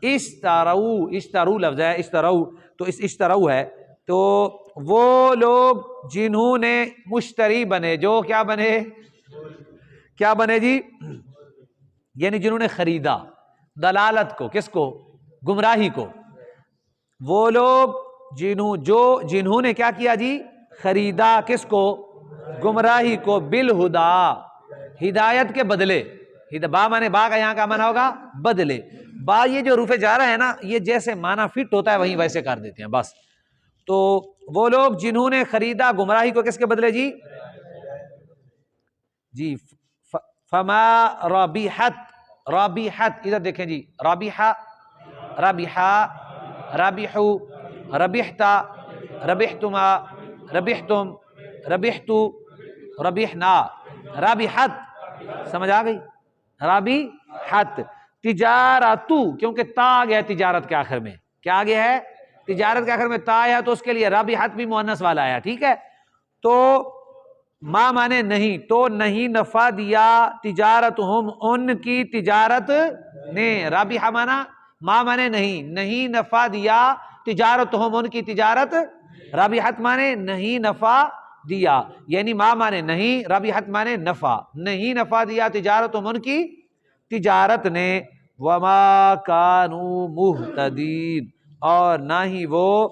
اشتروا لفظ ہے، اشتروا، تو اس اشتروا ہے تو وہ لوگ جنہوں نے مشتری بنے، جو کیا بنے؟ کیا بنے جی؟ یعنی جنہوں نے خریدا دلالت کو، کس کو؟ گمراہی کو. وہ لوگ جنہوں نے کیا کیا جی؟ خریدا کس کو؟ گمراہی کو بالہدا، ہدایت کے بدلے، با مانے با کا یہاں کا مانا ہوگا بدلے، با یہ جو حروف جارہ ہے نا یہ جیسے مانا فٹ ہوتا ہے وہیں ویسے کر دیتے ہیں بس۔ تو وہ لوگ جنہوں نے خریدا گمراہی کو کس کے بدلے جی فما ربحت، رابحت ادھر دیکھیں جی، رابحہ، رابحہ، رابحو، ربحتا، ربحتما، ربحتم، ربحتو، ربحنا، رابحت، سمجھ آ گئی؟ رابحت، تجارتو، کیونکہ تا آ گیا ہے تجارت کے آخر میں، کیا آ گیا ہے؟ تجارت کے آخر میں تا آیا تو اس کے لیے رابحت بھی مؤنث والا آیا، ٹھیک ہے؟ تو ما مانے نہیں، تو نہیں نفع دیا تجارتہم، ان کی تجارت نے، رابحہ مانا ما مانے نہیں، نہیں نفع دیا تجارتہم، ان کی تجارت، رابحت مانے نہیں نفع دیا، یعنی ما مانے نہیں، رابحت مانے نفع، نہیں نفع دیا تجارتہم، ان کی تجارت نے، وما کانوا مہتدین، اور نہ ہی وہ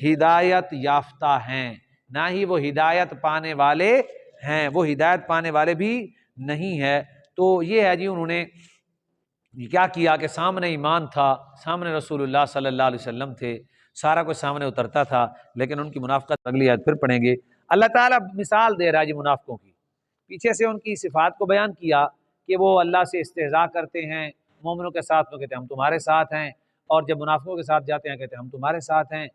ہدایت یافتہ ہیں، نہ ہی وہ ہدایت پانے والے ہیں، وہ ہدایت پانے والے بھی نہیں ہے۔ تو یہ ہے جی، انہوں نے کیا کیا کہ سامنے ایمان تھا، سامنے رسول اللہ صلی اللہ علیہ وسلم تھے، سارا کچھ سامنے اترتا تھا، لیکن ان کی منافقت اگلی آیت پھر پڑھیں گے۔ اللہ تعالیٰ مثال دے رہا ہے جی منافقوں کی، پیچھے سے ان کی صفات کو بیان کیا کہ وہ اللہ سے استہزاء کرتے ہیں، مومنوں کے ساتھ تو کہتے ہیں ہم تمہارے ساتھ ہیں، اور جب منافقوں کے ساتھ جاتے ہیں کہتے ہیں ہم تمہارے ساتھ ہیں،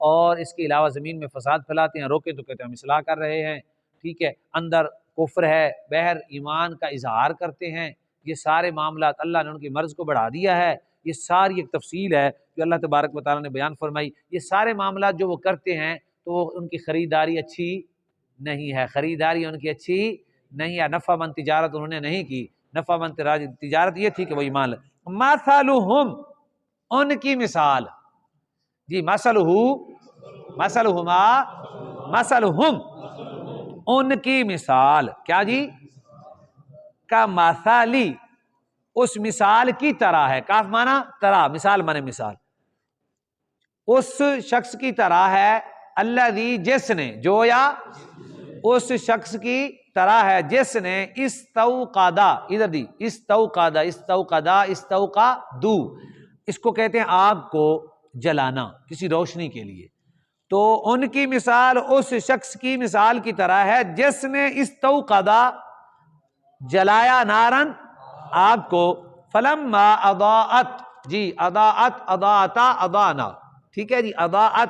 اور اس کے علاوہ زمین میں فساد پھیلاتے ہیں، روکے تو کہتے ہیں ہم اصلاح کر رہے ہیں، ٹھیک ہے، اندر کفر ہے، بہر ایمان کا اظہار کرتے ہیں۔ یہ سارے معاملات اللہ نے ان کی مرض کو بڑھا دیا ہے، یہ ساری ایک تفصیل ہے جو اللہ تبارک و تعالیٰ نے بیان فرمائی۔ یہ سارے معاملات جو وہ کرتے ہیں تو وہ ان کی خریداری اچھی نہیں ہے، خریداری ان کی اچھی نہیں ہے، نفع مند تجارت انہوں نے نہیں کی، نفع مند تجارت یہ تھی کہ وہ ایمان لے۔ مثلہم، ان کی مثال جی، مثلہما، مثلہم، ان کی مثال کیا جی؟ کا مثالی، اس مثال کی طرح ہے، کاف مانا طرح، مثال مانے مثال، اس شخص کی طرح ہے، الذی جس نے، جو یا اس شخص کی طرح ہے جس نے استوقدا، ادھر دی استوقدا، استوقدا، استوقدو، اس کو کہتے ہیں آگ کو جلانا کسی روشنی کے لیے۔ تو ان کی مثال اس شخص کی مثال کی طرح ہے جس نے استوقدا، جلایا، نارن، آگ کو، فلما اضاءت، جی اضاءت، اضاءتا، اضاءنا، ٹھیک ہے جی، اضاءت،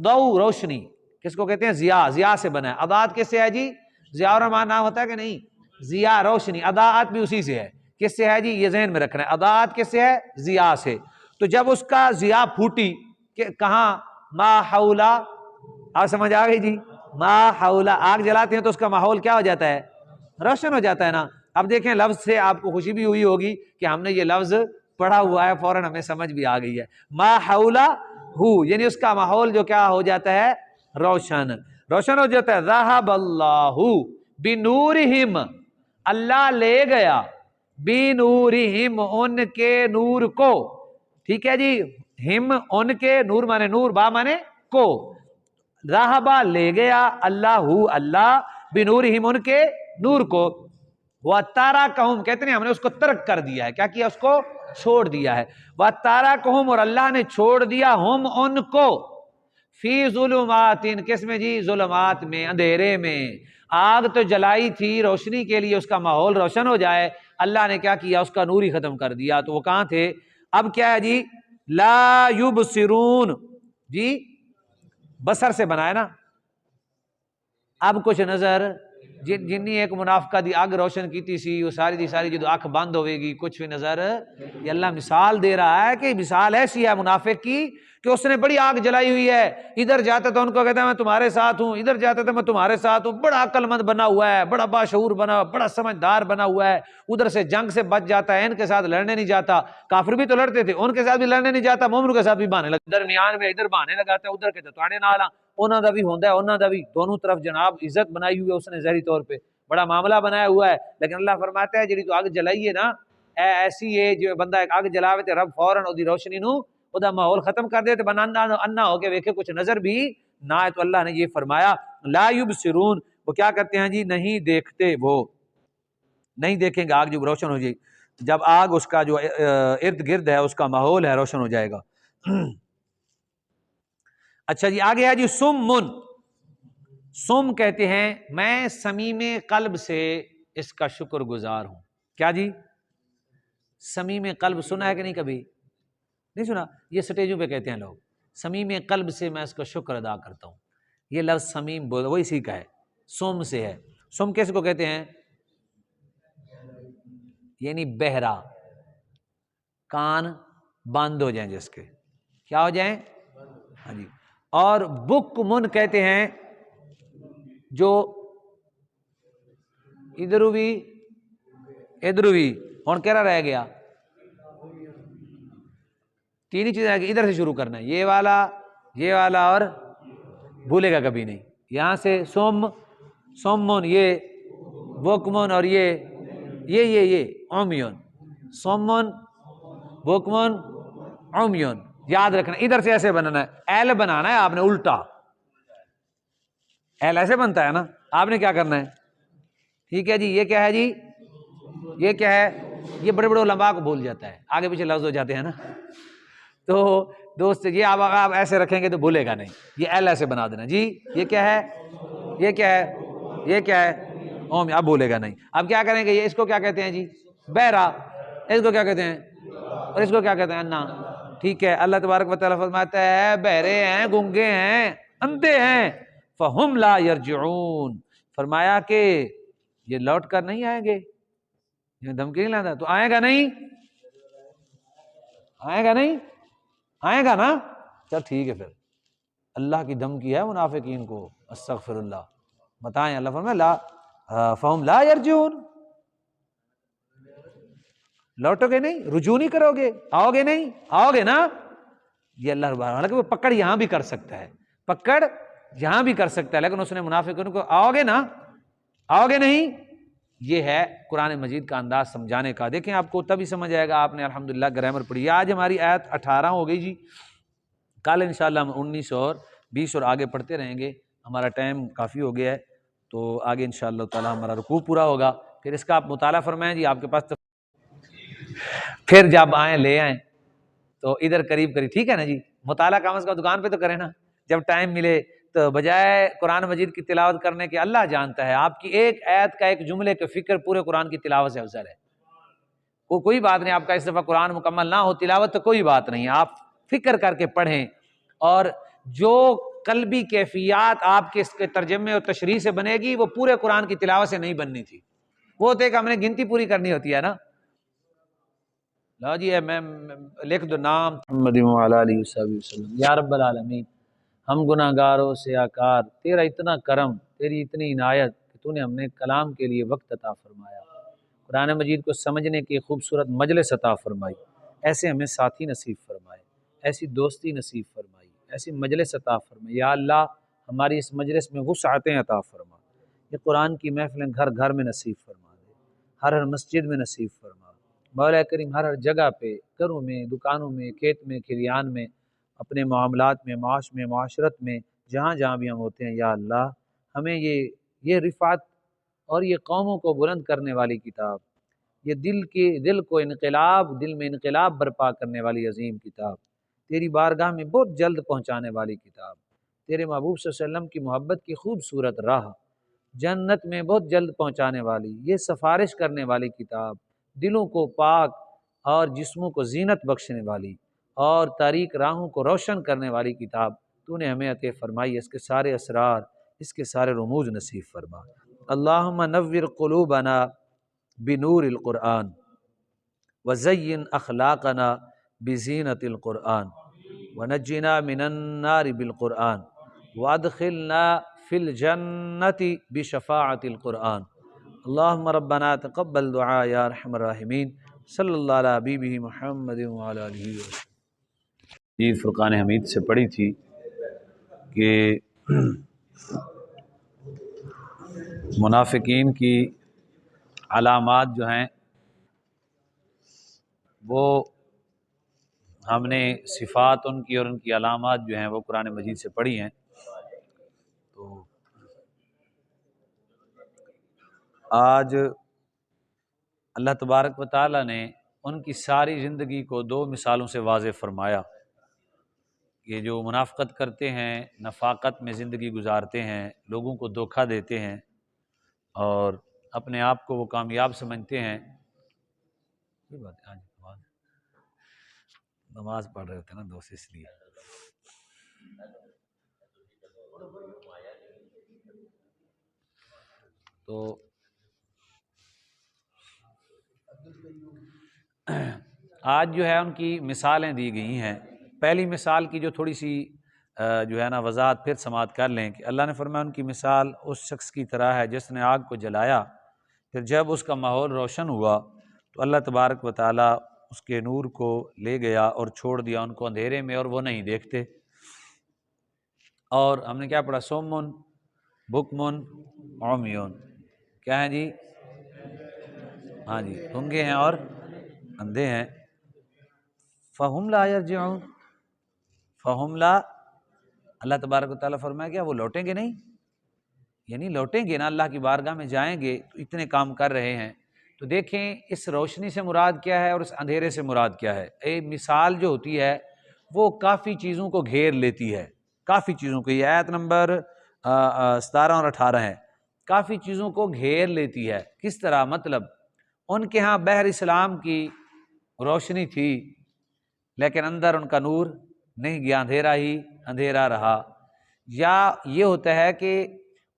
ضوء روشنی، کس کو کہتے ہیں؟ ضیاء، ضیاء سے بنا ہے۔ اضاءت کس سے ہے جی؟ ضیاء الرحمن نام ہوتا ہے کہ نہیں؟ ضیاء روشنی، اضاءت بھی اسی سے ہے، کس سے ہے جی؟ یہ ذہن میں رکھنا ہے، اضاءت کس سے ہے؟ ضیاء سے۔ تو جب اس کا ضیاء پھوٹی کہ کہاں؟ ما حولا، آپ سمجھ آ گئی جی؟ ما حولا، آگ جلاتے ہیں تو اس کا ماحول کیا ہو جاتا ہے؟ روشن ہو جاتا ہے نا۔ اب دیکھیں لفظ سے آپ کو خوشی بھی ہوئی ہوگی کہ ہم نے یہ لفظ پڑھا ہوا ہے، فوراً ہمیں سمجھ بھی آ گئی ہے، ما حولا ہو، یعنی اس کا ماحول جو کیا ہو جاتا ہے؟ روشن، روشن ہو جاتا ہے۔ ذہب اللہ بنورہم، اللہ لے گیا، بنورہم، ان کے نور کو، ٹھیک ہے جی، ہم ان کے، نور مانے نور، با مانے کو، ذہبا لے گیا، اللہ اللہ، بنورہم ان کے نور کو، وَتَرَكَهُمْ کہتے ہیں ہم نے اس کو ترک کر دیا ہے، کیا کیا؟ اس کو چھوڑ دیا ہے، وَتَرَكَهُمْ، اور اللہ نے چھوڑ دیا، ہم ان کو، فی ظلمات، کس میں جی؟ ظلمات میں، اندھیرے میں۔ آگ تو جلائی تھی روشنی کے لیے، اس کا ماحول روشن ہو جائے، اللہ نے کیا کیا؟ اس کا نور ہی ختم کر دیا، تو وہ کہاں تھے؟ اب کیا ہے جی؟ لا یبصرون، جی بصر سے بنائے نا، اب کچھ نظر، جنی ایک منافقہ دی آگ روشن کیتی سی، وہ ساری دی ساری جدو آنکھ بند ہوئے گی کچھ بھی نظر، یہ اللہ مثال دے رہا ہے کہ مثال ایسی ہے منافق کی کہ اس نے بڑی آگ جلائی ہوئی ہے، ادھر جاتا تو ان کو کہتا ہے میں تمہارے ساتھ ہوں، ادھر جاتا تو میں تمہارے ساتھ ہوں، بڑا عقل مند بنا ہوا ہے، بڑا باشعور بنا ہوا، بڑا سمجھدار بنا ہوا ہے، ادھر سے جنگ سے بچ جاتا ہے، ان کے ساتھ لڑنے نہیں جاتا، کافر بھی تو لڑتے تھے، ان کے ساتھ بھی لڑنے نہیں جاتا، مومنوں کے ساتھ بھی بہانے لگتا، درمیان میں ادھر بہانے لگاتا ہے، ادھر کے تواڑے نال انہاں دا بھی ہوندا ہے، انہاں دا بھی، دونوں طرف جناب عزت بنائی ہوئی ہے اس نے ظاہری طور پہ، بڑا معاملہ بنایا ہوا ہے، لیکن اللہ فرماتا ہے جڑی تو آگ جلائیے نا، ایسی ہے جو بندہ ایک آگ جلاوے تے رب فوراً اودی روشنی نو ادا ماحول ختم کر دے تے بنانا انا ہو کے ویکھے کچھ نظر بھی نہ ہے، تو اللہ نے یہ فرمایا لا یبصرون، وہ کیا کرتے ہیں جی؟ نہیں دیکھتے، وہ نہیں دیکھیں گے آگ جب روشن ہو جائے، جب آگ اس کا جو ارد گرد ہے اس کا ماحول ہے روشن ہو جائے گا۔ اچھا جی آگے ہے جی سمن، سم کہتے ہیں میں صمیم قلب سے اس کا شکر گزار ہوں۔ کیا جی؟ صمیم قلب سنا ہے کہ نہیں؟ کبھی نہیں سنا؟ یہ سٹیجوں پہ کہتے ہیں لوگ، صمیم قلب سے میں اس کا شکر ادا کرتا ہوں۔ یہ لفظ صمیم بول وہ اسی کا ہے، سم سے ہے۔ سم کس کو کہتے ہیں؟ یعنی بہرا، کان بند ہو جائیں جس کے، کیا ہو جائیں؟ ہاں جی۔ اور بک من کہتے ہیں جو ادھر بھی ادھر بھی، ہن کہہ رہ گیا تین ہی چیزیں ادھر سے شروع کرنا ہے، یہ والا اور بھولے گا کبھی نہیں۔ یہاں سے سوم سومن، یہ بوکمن، اور یہ اومیون، سومن بوکمن اومیون، یاد رکھنا ادھر سے ایسے بنانا ہے، ایل بنانا ہے آپ نے الٹا، ایل ایسے بنتا ہے نا، آپ نے کیا کرنا ہے؟ ٹھیک ہے جی۔ یہ کیا ہے جی؟ یہ کیا ہے؟ یہ بڑے بڑے علماء کو بھول جاتا ہے، آگے پیچھے لفظ ہو جاتے ہیں نا، تو دوست یہ آپ ایسے رکھیں گے تو بھولے گا نہیں، یہ ایل ایسے بنا دینا جی۔ یہ کیا ہے؟ یہ کیا ہے؟ یہ کیا ہے؟ اوم، اب بھولے گا نہیں۔ اب کیا کریں گے؟ یہ اس کو کیا کہتے ہیں جی؟ بہرا۔ اس کو کیا کہتے ہیں؟ اور اس کو کیا کہتے ہیں؟ انا۔ ٹھیک ہے، اللہ تبارک و تعالیٰ فرماتا ہے بہرے ہیں، گونگے ہیں، اندھے ہیں، فہم لا یرجعون، فرمایا کہ یہ لوٹ کر نہیں آئیں گے، یہ دھمکی نہیں لاتا تو آئے گا نہیں، آئے گا نہیں، آئے گا نا، چل ٹھیک ہے۔ پھر اللہ کی دھمکی ہے منافقین کو، استغفر اللہ، بتائیں اللہ فرمایا لا فہم لا یرجعون، لوٹو گے نہیں، رجوع نہیں کرو گے، آؤ گے نہیں، آؤ گے نا، یہ اللہ رب، حالانکہ وہ پکڑ یہاں بھی کر سکتا ہے، پکڑ یہاں بھی کر سکتا ہے، لیکن اس نے منافقین کو آؤ گے نا، آؤ گے نہیں، یہ ہے قرآن مجید کا انداز سمجھانے کا۔ دیکھیں آپ کو تبھی سمجھ آئے گا، آپ نے الحمدللہ گرامر پڑھی۔ آج ہماری آیت 18 ہو گئی جی، کل انشاءاللہ ہم 19 اور 20 اور آگے پڑھتے رہیں گے، ہمارا ٹائم کافی ہو گیا ہے، تو آگے انشاءاللہ تعالی ہمارا رکوع پورا ہوگا، پھر اس کا آپ مطالعہ فرمائیں جی، آپ کے پاس پھر جب آئیں لے آئیں تو ادھر قریب ٹھیک ہے نا جی، مطالعہ کم از کم دکان پہ تو کریں نا، جب ٹائم ملے تو بجائے قرآن مجید کی تلاوت کرنے کے، اللہ جانتا ہے آپ کی ایک آیت کا ایک جملے کا فکر پورے قرآن کی تلاوت سے افضل ہے۔ کوئی بات نہیں، آپ کا اس دفعہ قرآن مکمل نہ ہو تلاوت تو کوئی بات نہیں، آپ فکر کر کے پڑھیں، اور جو قلبی کیفیات آپ کے اس کے ترجمے اور تشریح سے بنے گی وہ پورے قرآن کی تلاوت سے نہیں بننی تھی، وہ تو ایک ہم نے گنتی پوری کرنی ہوتی ہے نا۔ لو جی میں لکھ دو نام محمد وعلی آلہ وصحبہ وسلم۔ یا رب العالمین، ہم گناہ گاروں سے آکار، تیرا اتنا کرم، تیری اتنی عنایت کہ تو نے ہم نے کلام کے لیے وقت عطا فرمایا، قرآن مجید کو سمجھنے کی خوبصورت مجلس عطا فرمائی، ایسے ہمیں ساتھی نصیب فرمائے، ایسی دوستی نصیب فرمائی، ایسی مجلس عطا فرمائی۔ یا اللہ ہماری اس مجلس میں وسعتیں عطا فرما، یہ قرآن کی محفلیں گھر گھر میں نصیب فرما دے، ہر مسجد میں نصیب فرما، مولا کریم ہر جگہ پہ، گھروں میں، دکانوں میں، کھیت میں، کھلیان میں، اپنے معاملات میں، معاش میں، معاشرت میں، جہاں جہاں بھی ہم ہوتے ہیں، یا اللہ ہمیں یہ رفعت اور یہ قوموں کو بلند کرنے والی کتاب، یہ دل کو انقلاب، دل میں انقلاب برپا کرنے والی عظیم کتاب، تیری بارگاہ میں بہت جلد پہنچانے والی کتاب، تیرے محبوب صلی اللہ علیہ وسلم کی محبت کی خوبصورت راہ، جنت میں بہت جلد پہنچانے والی، یہ سفارش کرنے والی کتاب، دلوں کو پاک اور جسموں کو زینت بخشنے والی اور تاریک راہوں کو روشن کرنے والی کتاب تو نے ہمیں عطا فرمائی، اس کے سارے اسرار، اس کے سارے رموز نصیب فرما۔ اللہم نور قلوبنا بنور القرآن وزین اخلاقنا بزینت القرآن ونجنا من النار بالقرآن وادخلنا فی الجنت بشفاعت القرآن۔ اللہم ربنا تقبل دعا یا ارحم الراحمین، صلی اللہ علیہ حبیبہ محمد وعلی آلہ وسلم۔ یہ فرقان حمید سے پڑھی تھی کہ منافقین کی علامات جو ہیں وہ ہم نے صفات ان کی اور ان کی علامات جو ہیں وہ قرآن مجید سے پڑھی ہیں، تو آج اللہ تبارک و تعالیٰ نے ان کی ساری زندگی کو 2 مثالوں سے واضح فرمایا۔ یہ جو منافقت کرتے ہیں، نفاقت میں زندگی گزارتے ہیں، لوگوں کو دھوکہ دیتے ہیں اور اپنے آپ کو وہ کامیاب سمجھتے ہیں۔ یہ بات ہے، آج نماز پڑھ رہے ہوتے ہیں نا دوست، اس لیے تو آج جو ہے ان کی مثالیں دی گئی ہیں۔ پہلی مثال کی جو تھوڑی سی جو ہے نا وضاحت پھر سماعت کر لیں کہ اللہ نے فرمایا ان کی مثال اس شخص کی طرح ہے جس نے آگ کو جلایا، پھر جب اس کا ماحول روشن ہوا تو اللہ تبارک و تعالیٰ اس کے نور کو لے گیا اور چھوڑ دیا ان کو اندھیرے میں، اور وہ نہیں دیکھتے۔ اور ہم نے کیا پڑھا؟ سمن بکمن عمیون، کیا ہے جی؟ ہاں جی، گونگے ہیں اور اندھے ہیں۔ فہم لا یرجعون، فہم لا، اللہ تبارک و تعالیٰ فرمایا کیا وہ لوٹیں گے نہیں؟ یعنی لوٹیں گے نا، اللہ کی بارگاہ میں جائیں گے تو اتنے کام کر رہے ہیں۔ تو دیکھیں اس روشنی سے مراد کیا ہے اور اس اندھیرے سے مراد کیا ہے۔ ایک مثال جو ہوتی ہے وہ کافی چیزوں کو گھیر لیتی ہے، کافی چیزوں کو، یہ آیت نمبر 17 اور 18 ہے، کافی چیزوں کو گھیر لیتی ہے۔ کس طرح؟ مطلب ان کے ہاں بحر اسلام کی روشنی تھی لیکن اندر ان کا نور نہیں گیا، اندھیرا ہی اندھیرا رہا۔ یا یہ ہوتا ہے کہ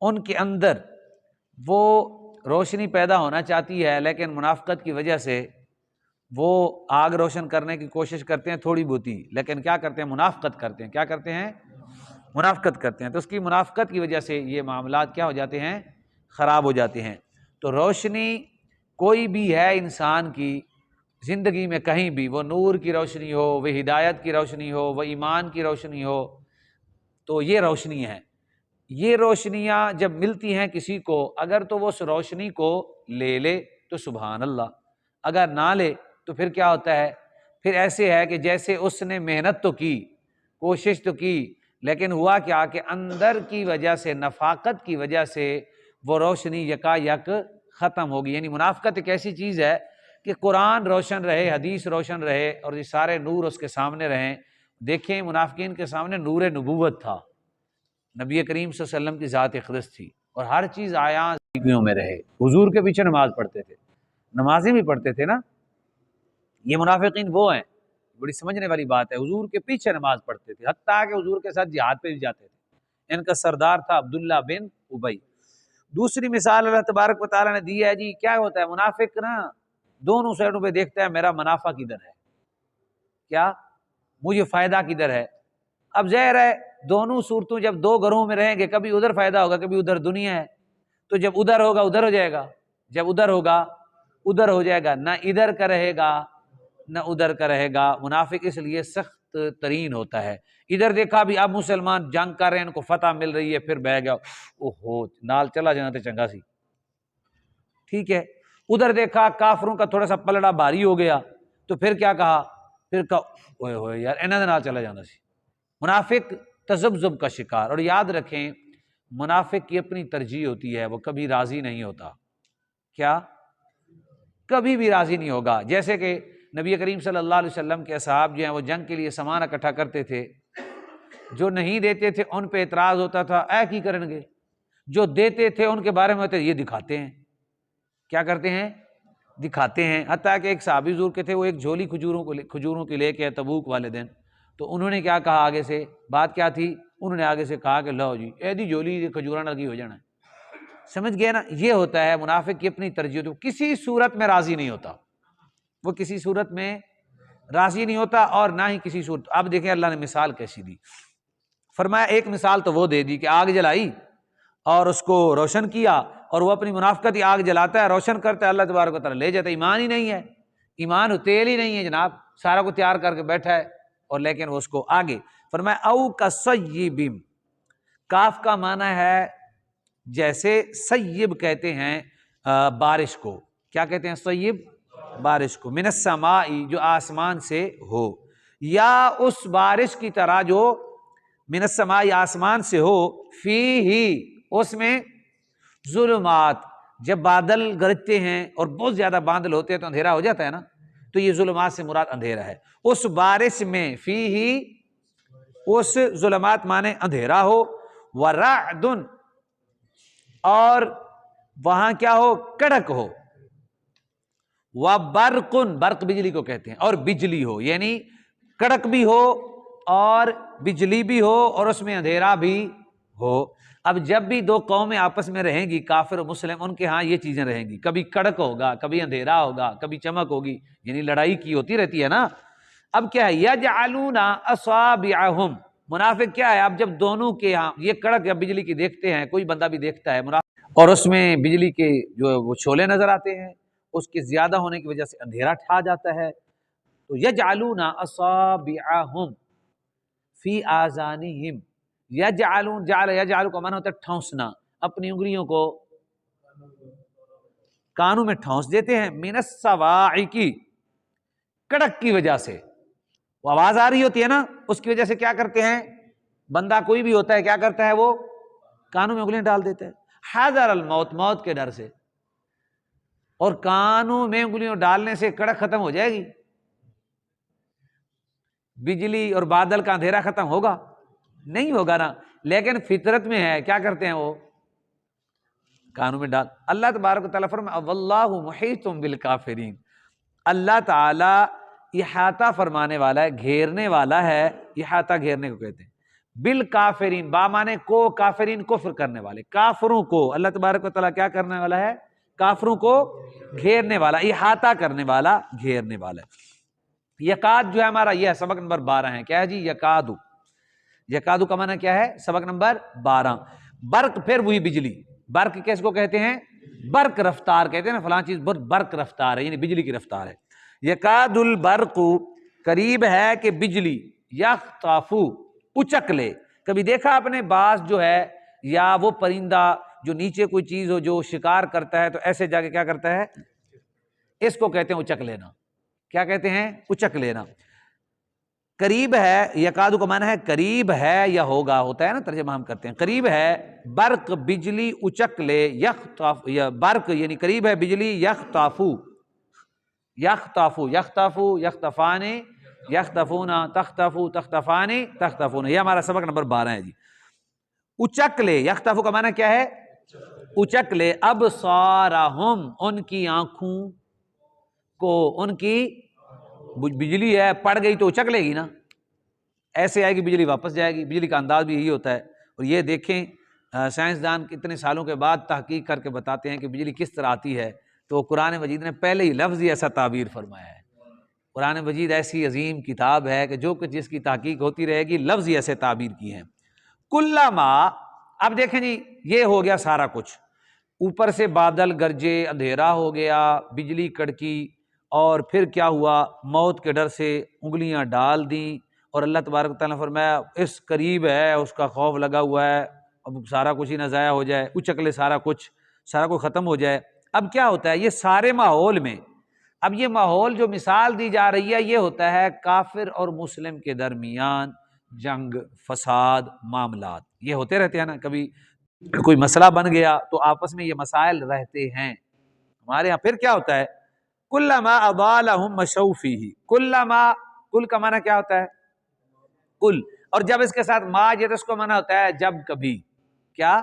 ان کے اندر وہ روشنی پیدا ہونا چاہتی ہے لیکن منافقت کی وجہ سے وہ آگ روشن کرنے کی کوشش کرتے ہیں تھوڑی بہتی، لیکن کیا کرتے ہیں؟ منافقت کرتے ہیں۔ کیا کرتے ہیں؟ منافقت کرتے ہیں۔ تو اس کی منافقت کی وجہ سے یہ معاملات کیا ہو جاتے ہیں؟ خراب ہو جاتے ہیں۔ تو روشنی کوئی بھی ہے انسان کی زندگی میں، کہیں بھی، وہ نور کی روشنی ہو، وہ ہدایت کی روشنی ہو، وہ ایمان کی روشنی ہو، تو یہ روشنی ہے۔ یہ روشنیاں جب ملتی ہیں کسی کو، اگر تو وہ اس روشنی کو لے لے تو سبحان اللہ، اگر نہ لے تو پھر کیا ہوتا ہے؟ پھر ایسے ہے کہ جیسے اس نے محنت تو کی، کوشش تو کی، لیکن ہوا کیا کہ اندر کی وجہ سے، نفاقت کی وجہ سے وہ روشنی یکا یک ختم ہوگی۔ یعنی منافقت ایک ایسی چیز ہے کہ قرآن روشن رہے، حدیث روشن رہے اور یہ سارے نور اس کے سامنے رہیں۔ دیکھیں منافقین کے سامنے نور نبوت تھا، نبی کریم صلی اللہ علیہ وسلم کی ذات اقدس تھی، اور ہر چیز آیات زندگیوں میں رہے۔ حضور کے پیچھے نماز پڑھتے تھے، نمازیں بھی پڑھتے تھے نا۔ یہ منافقین وہ ہیں، بڑی سمجھنے والی بات ہے، حضور کے پیچھے نماز پڑھتے تھے، حتیٰ کہ حضور کے ساتھ جہاد پہ بھی جاتے تھے۔ ان کا سردار تھا عبداللہ بن ابی۔ دوسری مثال اللہ تبارک و تعالیٰ نے دی ہے جی، کیا ہوتا ہے؟ منافق نا دونوں سائڈوں پہ دیکھتا ہے میرا منافع کدھر ہے، کیا مجھے فائدہ کدھر ہے۔ اب ظاہر ہے دونوں صورتوں جب دو گھروں میں رہیں گے، کبھی ادھر فائدہ ہوگا، کبھی ادھر دنیا ہے، تو جب ادھر ہوگا ادھر ہو جائے گا، جب ادھر ہوگا ادھر ہو جائے گا، نہ ادھر کا رہے گا نہ ادھر کا رہے گا۔ منافق اس لیے سخت ترین ہوتا ہے، ادھر دیکھا بھی اب مسلمان جنگ کر رہے ہیں، ان کو فتح مل رہی ہے، پھر بہ گیا، اوہو نال چلا جانا تو چنگا سی، ٹھیک ہے۔ ادھر دیکھا کافروں کا تھوڑا سا پلڑا بھاری ہو گیا، تو پھر کیا کہا؟ پھر کہا اوئے ہوئے یار انہاں دے نال چلا جانا سی۔ منافق تذبذب کا شکار۔ اور یاد رکھیں منافق کی اپنی ترجیح ہوتی ہے، وہ کبھی راضی نہیں ہوتا، کیا؟ کبھی بھی راضی نہیں ہوگا۔ جیسے کہ نبی کریم صلی اللہ علیہ وسلم کے اصحاب جو ہیں وہ جنگ کے لیے سامان اکٹھا کرتے تھے، جو نہیں دیتے تھے ان پہ اعتراض ہوتا تھا، اے کی کریں گے، جو دیتے تھے ان کے بارے میں ہوتے یہ دکھاتے ہیں، کیا کرتے ہیں؟ دکھاتے ہیں۔ حتیٰ کہ ایک صحابی حضور کے تھے، وہ ایک جھولی کھجوروں کی لے کے تبوک والے دن، تو انہوں نے کیا کہا آگے سے؟ بات کیا تھی؟ انہوں نے آگے سے کہا کہ لو جی اے دی جھولی کھجوراں لگی ہو جانا ہے۔ سمجھ گئے نا؟ یہ ہوتا ہے منافق کی اپنی ترجیح، تو کسی صورت میں راضی نہیں ہوتا، وہ کسی صورت میں راضی نہیں ہوتا، اور نہ ہی کسی صورت۔ اب دیکھیں اللہ نے مثال کیسی دی۔ فرمایا ایک مثال تو وہ دے دی کہ آگ جلائی اور اس کو روشن کیا، اور وہ اپنی منافقت ہی آگ جلاتا ہے، روشن کرتا ہے، اللہ تبارک و تعالیٰ لے جاتا ہے۔ ایمان ہی نہیں ہے، ایمان تیل ہی نہیں ہے جناب، سارا کو تیار کر کے بیٹھا ہے، اور لیکن وہ اس کو آگے فرمایا او کصیب، کاف کا معنی ہے جیسے سیب کہتے ہیں بارش کو، کیا کہتے ہیں؟ سیب، بارش کو، من السماء جو آسمان سے ہو، یا اس بارش کی طرح جو من السماء آسمان سے ہو، فیہ اس میں ظلمات جب بادل گرجتے ہیں اور بہت زیادہ بادل ہوتے ہیں تو اندھیرا ہو جاتا ہے نا، تو یہ ظلمات سے مراد اندھیرا ہے۔ اس بارش میں فیہ، اس ظلمات مانے اندھیرا ہو، ورعد، اور وہاں کیا ہو، کڑک ہو، وبرق، برق بجلی کو کہتے ہیں، اور بجلی ہو، یعنی کڑک بھی ہو اور بجلی بھی ہو اور اس میں اندھیرا بھی ہو۔ اب جب بھی دو قومیں آپس میں رہیں گی، کافر و مسلم، ان کے ہاں یہ چیزیں رہیں گی، کبھی کڑک ہوگا، کبھی اندھیرا ہوگا، کبھی چمک ہوگی، یعنی لڑائی کی ہوتی رہتی ہے نا۔ اب کیا ہے، یجعلون اصابعہم، منافق کیا ہے، اب جب دونوں کے ہاں یہ کڑک یا بجلی کی دیکھتے ہیں، کوئی بندہ بھی دیکھتا ہے منافق، اور اس میں بجلی کے جو وہ شعلے نظر آتے ہیں، اس کے زیادہ ہونے کی وجہ سے اندھیرا ٹھا جاتا ہے، تو یجعلون اصابعہم فی آذانہم، یجعلون، جعل یجعل کا معنی ہوتا ہے ٹھونسنا، اپنی انگلیوں کو کانوں میں ٹھونس دیتے ہیں، من الصواعق، کڑک کی وجہ سے، وہ آواز آ رہی ہوتی ہے نا، اس کی وجہ سے کیا کرتے ہیں، بندہ کوئی بھی ہوتا ہے کیا کرتا ہے، وہ کانوں میں انگلیاں ڈال دیتا ہے، حذر الموت، موت کے ڈر سے۔ اور کانوں میں انگلیوں ڈالنے سے کڑک ختم ہو جائے گی؟ بجلی اور بادل کا اندھیرا ختم ہوگا؟ نہیں ہوگا نا، لیکن فطرت میں ہے، کیا کرتے ہیں وہ کانوں میں ڈال۔ اللہ تبارک و تعالیٰ فرمایا واللہ محیط بالکافرین، اللہ تعالیٰ احاطہ فرمانے والا ہے، گھیرنے والا ہے، احاطہ گھیرنے کو کہتے ہیں، بالکافرین، با مانے کو، کافرین کفر کرنے والے، کافروں کو اللہ تبارک و تعالیٰ کیا کرنے والا ہے، کافروں کو گھیرنے والا، احاطہ کرنے والا، گھیرنے والا ہے۔ یکاد جو ہے ہمارا یہ ہے سبق نمبر 12 ہے، کیا ہے جی، یکادو، یکادو کا معنی کیا ہے، سبق نمبر 12۔ برق، پھر وہی بجلی، برق کس کو کہتے ہیں، برق رفتار کہتے ہیں نا، فلاں چیز بہت برق رفتار ہے، یعنی بجلی کی رفتار ہے۔ یکاد البرق، قریب ہے کہ بجلی، یخطف، اچک لے۔ کبھی دیکھا آپ نے باز جو ہے یا وہ پرندہ جو نیچے کوئی چیز ہو جو شکار کرتا ہے تو ایسے جا کے کیا کرتا ہے، اس کو کہتے ہیں اچک لینا، کیا کہتے ہیں، اچک لینا۔ قریب ہے، یکادو کا معنی ہے قریب ہے یا ہوگا، ہوتا ہے نا ترجمہ ہم کرتے ہیں، قریب ہے برق، بجلی اچک لے، یخطف، یا برق یعنی قریب ہے بجلی، یخطف، یخطف، یخطف، یخطفان، یخطفون، تخطف، تخطفان، تخطفون، یہ ہمارا سبق نمبر 12 ہے جی۔ اچک لے، یخطف کا معنی کیا ہے، اچک لے، ابصارہم، ان کی آنکھوں کو، ان کی بجلی ہے پڑ گئی تو اچک لے گی نا، ایسے آئے گی بجلی واپس جائے گی، بجلی کا انداز بھی یہی ہوتا ہے۔ اور یہ دیکھیں سائنسدان کتنے سالوں کے بعد تحقیق کر کے بتاتے ہیں کہ بجلی کس طرح آتی ہے، تو قرآن مجید نے پہلے ہی لفظ ہی ایسا تعبیر فرمایا ہے۔ قرآن مجید ایسی عظیم کتاب ہے کہ جو کچھ جس کی تحقیق ہوتی رہے گی، لفظ ہی ایسے تعبیر کی ہیں۔ کلما، اب دیکھیں جی یہ ہو گیا سارا کچھ، اوپر سے بادل گرجے، اندھیرا ہو گیا، بجلی کڑکی، اور پھر کیا ہوا، موت کے ڈر سے انگلیاں ڈال دیں، اور اللہ تبارک تعالیٰ نے فرمایا اس قریب ہے، اس کا خوف لگا ہوا ہے، اب سارا کچھ ہی نہ ضائع ہو جائے، اچک لے سارا کچھ ختم ہو جائے۔ اب کیا ہوتا ہے، یہ سارے ماحول میں، اب یہ ماحول جو مثال دی جا رہی ہے یہ ہوتا ہے کافر اور مسلم کے درمیان جنگ، فساد، معاملات، یہ ہوتے رہتے ہیں نا، کبھی کوئی مسئلہ بن گیا تو آپس میں یہ مسائل رہتے ہیں ہمارے ہاں۔ پھر کیا ہوتا ہے، کلما اضاء لهم مشوا فیہ، کلما، کل کا معنی کیا ہوتا ہے، کل، اور جب اس کے ساتھ ما جائے تو اس کو معنی ہوتا ہے جب کبھی، کیا،